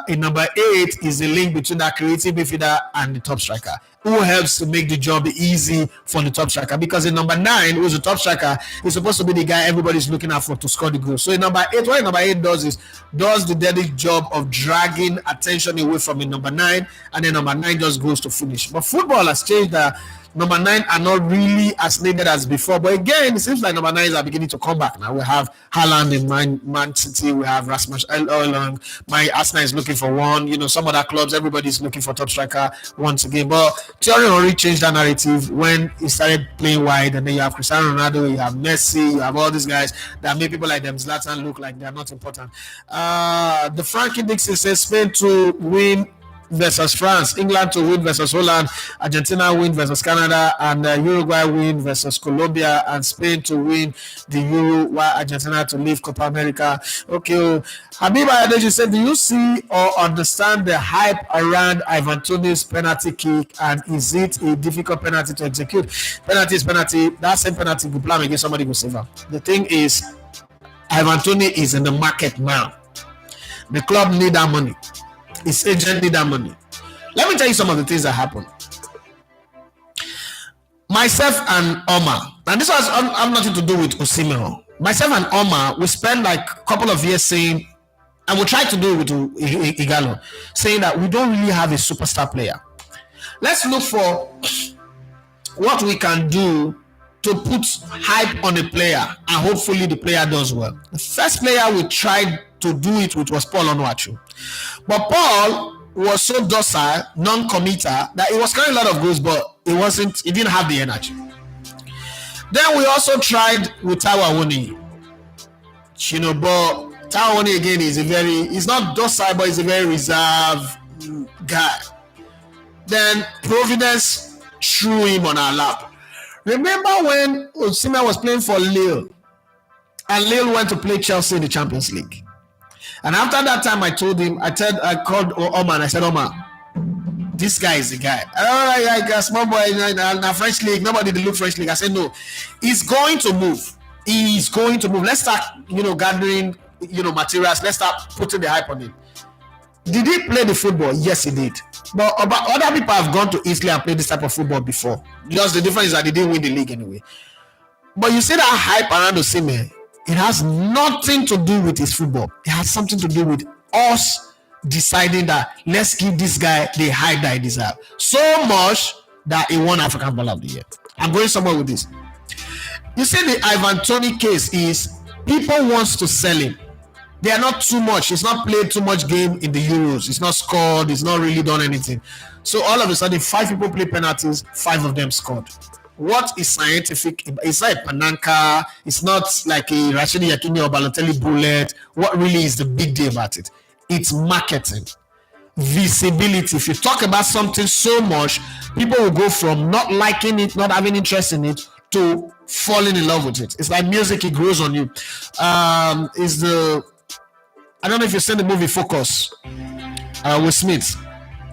In number 8 is the link between that creative midfielder and the top striker, who helps to make the job easy for the top striker. Because in number 9, who's the top striker, is supposed to be the guy everybody's looking out for to score the goal. So in number 8, what number 8 does is the deadly job of dragging attention away from the number 9, and then number 9 just goes to finish. But football has changed that. Number 9 are not really as needed as before. But again, it seems like number 9s are beginning to come back now. We have Haaland in Man City. We have Rasmus Højlund. My Arsenal is looking for one. Some other clubs, everybody's looking for top striker once again. But Thierry Henry changed that narrative when he started playing wide. And then you have Cristiano Ronaldo, you have Messi, you have all these guys that make people like them, Zlatan, look like they're not important. The Frankie Dixon says Spain to win versus France, England to win versus Holland, Argentina win versus Canada, and Uruguay win versus Colombia, and Spain to win the Euro, while Argentina to leave Copa America. Okay, Habiba Adeji said, do you see or understand the hype around Ivan Toney's penalty kick, and is it a difficult penalty to execute? Penalty is penalty. That same penalty you plan against somebody will save her. The thing is, Ivan Toney is in the market now. The club need that money. His agent need that money. Let me tell you some of the things that happened. Myself and Omar, and this has nothing to do with Osimhen. Myself and Omar, we spent like a couple of years saying, and we tried to do it with Igalo, saying that we don't really have a superstar player. Let's look for what we can do to put hype on a player, and hopefully the player does well. The first player we tried to do it with was Paul Onuachu. But Paul was so docile, non-committer, that he was carrying a lot of goals, but he didn't have the energy. Then we also tried with Taiwo Awoniyi. But Taiwo Awoniyi again he's not docile, but he's a very reserved guy. Then Providence threw him on our lap. Remember when Osimhen was playing for Lille, and Lille went to play Chelsea in the Champions League? And after that time, I called Omar and I said, Omar, this guy is the guy. Yeah, small boy in the French league. Nobody did look French league. I said, no, he's going to move. He's going to move. Let's start, gathering, materials. Let's start putting the hype on him. Did he play the football? Yes, he did. But other people have gone to Italy and played this type of football before. Just the difference is that they didn't win the league anyway. But you see that hype around Osimhen, it has nothing to do with his football. It has something to do with us deciding that let's give this guy the hype that he deserves. So much that he won African Baller of the Year. I'm going somewhere with this. You see, the Ivan Toney case is people wants to sell him. They are not too much. He's not played too much game in the Euros. He's not scored. He's not really done anything. So all of a sudden, 5 people play penalties, 5 of them scored. What is scientific? It's not a Pananka. It's not like a Rashidi Yakini or Balotelli bullet. What really is the big deal about it? It's marketing, visibility. If you talk about something so much, people will go from not liking it, not having interest in it, to falling in love with it. It's like music; it grows on you. I don't know if you've seen the movie Focus with Smith.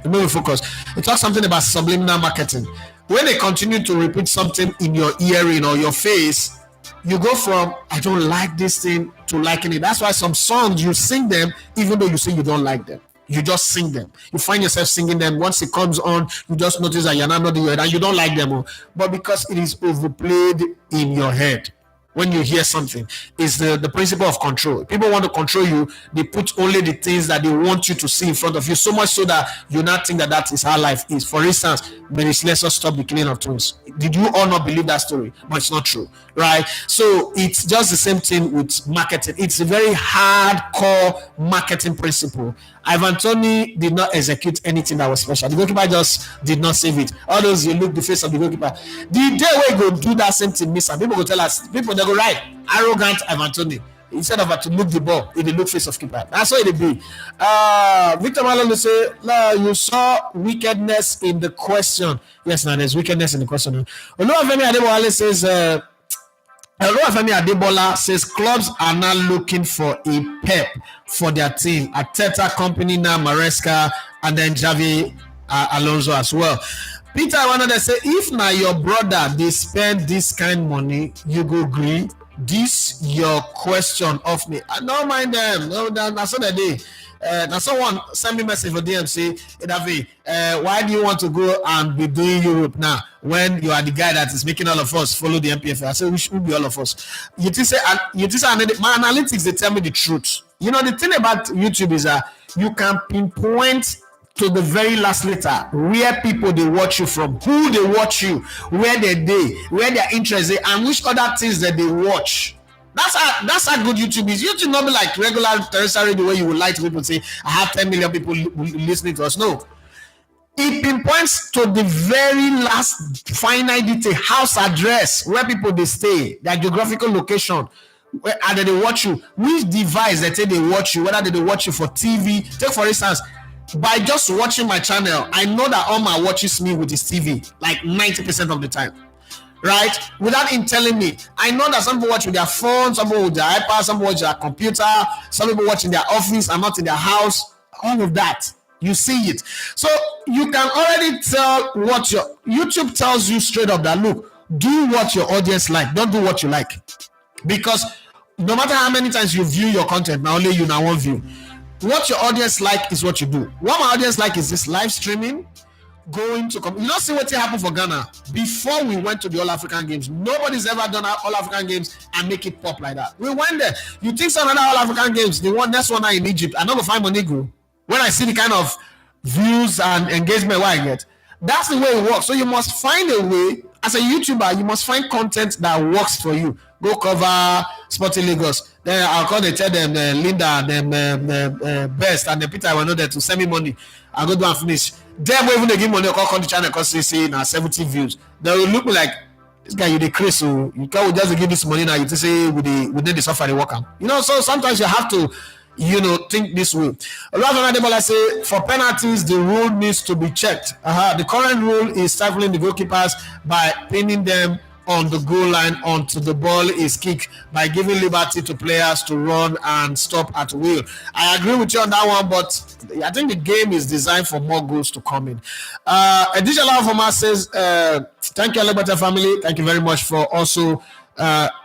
The movie Focus. It talks something about subliminal marketing. When they continue to repeat something in your earring or your face, you go from I don't like this thing to liking it. That's why some songs you sing them even though you say you don't like them. You just sing them. You find yourself singing them. Once it comes on, you just notice that you're not nodding your head and you don't like them. But because it is overplayed in your head. When you hear something, is the principle of control. People want to control you. They put only the things that they want you to see in front of you, so much so that you not think that is how life is. For instance, Mary Slessor stopped the killing of twins. Did you all not believe that story? But it's not true, right? So it's just the same thing with marketing. It's a very hardcore marketing principle. Ivan Toney did not execute anything that was special. The goalkeeper just did not save it. All those you look the face of the goalkeeper. The day we go do that same thing, miss, and people go tell us, people they go right, arrogant Ivan Toney. Instead of to look the ball, it look face of keeper. That's what it be. Victor Malone say, no, you saw wickedness in the question. Yes, now there's wickedness in the question. Oluwafemi Adebola says, Oluwafemi Adebola says clubs are now looking for a pep for their team. Ateta company now, Maresca, and then Javi Alonso as well. Peter, I wanted to say, if now your brother they spend this kind of money, you go agree. This your question of me. I don't mind them. No, that's what they did. Now someone send me message for DM say, hey, David, why do you want to go and be doing Europe now when you are the guy that is making all of us follow the MPFA? I said we should be all of us. You think say my analytics they tell me the truth. You know the thing about YouTube is that you can pinpoint to the very last letter where people they watch you from, who they watch you, where they where their interest is, and which other things that they watch. That's how good YouTube is. YouTube not be like regular terrestrial radio where you would like to people say I have 10 million people listening to us. No, it pinpoints to the very last finite detail, house address, where people they stay, their geographical location, where and they watch you, which device they say they watch you, whether they watch you for TV. Take for instance, by just watching my channel, I know that Omar watches me with his TV like 90% of the time, right? Without him telling me. I know that some people watch with their phone, some people with their iPad, some people watch their computer, some people watch in their office and not in their house. All of that, you see it. So you can already tell what your YouTube tells you straight up that look, do what your audience like, don't do what you like. Because no matter how many times you view your content, now only you now won't view. what your audience like is what you do. What my audience like is this live streaming, going to come. You don't see what happened for Ghana before we went to the All African Games. Nobody's ever done All African Games and make it pop like that. We went there. You think some other All African Games, the one next one in Egypt, I'm not gonna find money go. When I see the kind of views and engagement I get, that's the way it works. So you must find a way. As a YouTuber, you must find content that works for you. Go cover Sporting Lagos. Then I'll call they tell them Linda, them Best, and then Peter I will know that to send me money. I'll go do and finish. Them even they give money, I'll call the channel because say now 70 views. They will look like this guy, you the crazy, so you can't just give this money now. You just say we need the suffer the worker. You know, so sometimes you have to, think this way. I say for penalties, the rule needs to be checked. The current rule is stifling the goalkeepers by pinning them on the goal line until the ball is kicked, by giving liberty to players to run and stop at will. I agree with you on that one, but I think the game is designed for more goals to come in. Additional Format says, thank you, Alebata family. Thank you very much for also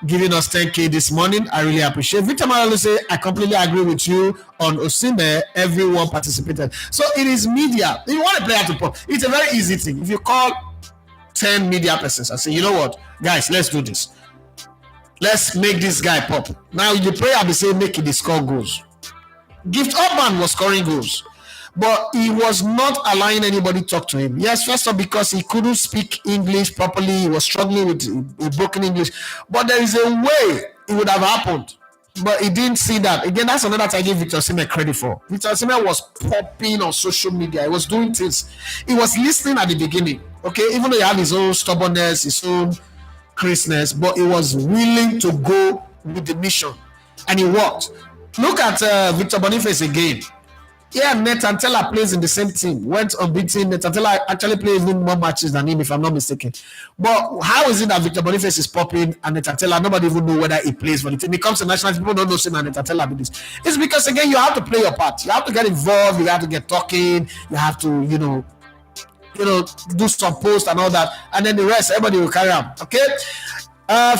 giving us 10K this morning. I really appreciate. Victor Marolo say, I completely agree with you on Osimhen. Everyone participated. So it is media. If you want a player to pop, it's a very easy thing. If you call 10 media persons and say, you know what, guys, let's do this. Let's make this guy pop. Now the player be saying make it score goals. Gift Urban was scoring goals, but he was not allowing anybody to talk to him. Yes, first of all, because he couldn't speak English properly. He was struggling with broken English. But there is a way it would have happened. But he didn't see that. Again, that's another thing I give Victor Osimhen credit for. Victor Osimhen was popping on social media. He was doing things. He was listening at the beginning. Okay, even though he had his own stubbornness, his own craziness, but he was willing to go with the mission. And he worked. Look at Victor Boniface again. Yeah, Netantella plays in the same team. Went unbeaten. Netantella actually plays more matches than him, if I'm not mistaken. But how is it that Victor Boniface is popping and Netantella, nobody even know whether he plays for the team? He comes to national team, people don't know him and Netantella be this. It's because, again, you have to play your part. You have to get involved. You have to get talking. You have to, do some posts and all that. And then the rest, everybody will carry on. Okay?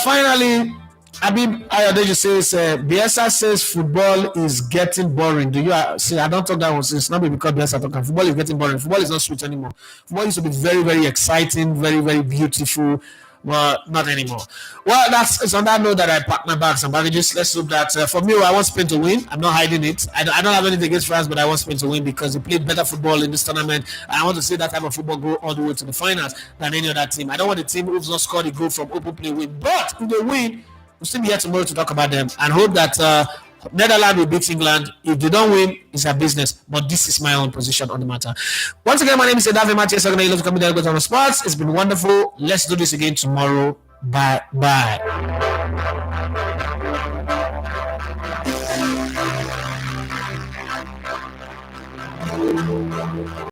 Finally, Abib Ayodeji says, Bielsa says football is getting boring. Do you see? I don't talk that one since not because Bielsa talking. Football is getting boring. Football is not sweet anymore. Football used to be very, very exciting, very, very beautiful. But not anymore. Well, it's on that note that I pack my bags and baggages. Let's hope that for me, I want Spain to win. I'm not hiding it. I don't have anything against France, but I want Spain to win because they played better football in this tournament. I want to see that type of football go all the way to the finals than any other team. I don't want the team who's not scored a goal from open play win. But if they win, we'll still be here tomorrow to talk about them and hope that Netherlands will beat England. If they don't win, it's their business. But this is my own position on the matter. Once again, my name is David Mathias. I'm going to come to Sports. It's been wonderful. Let's do this again tomorrow. Bye.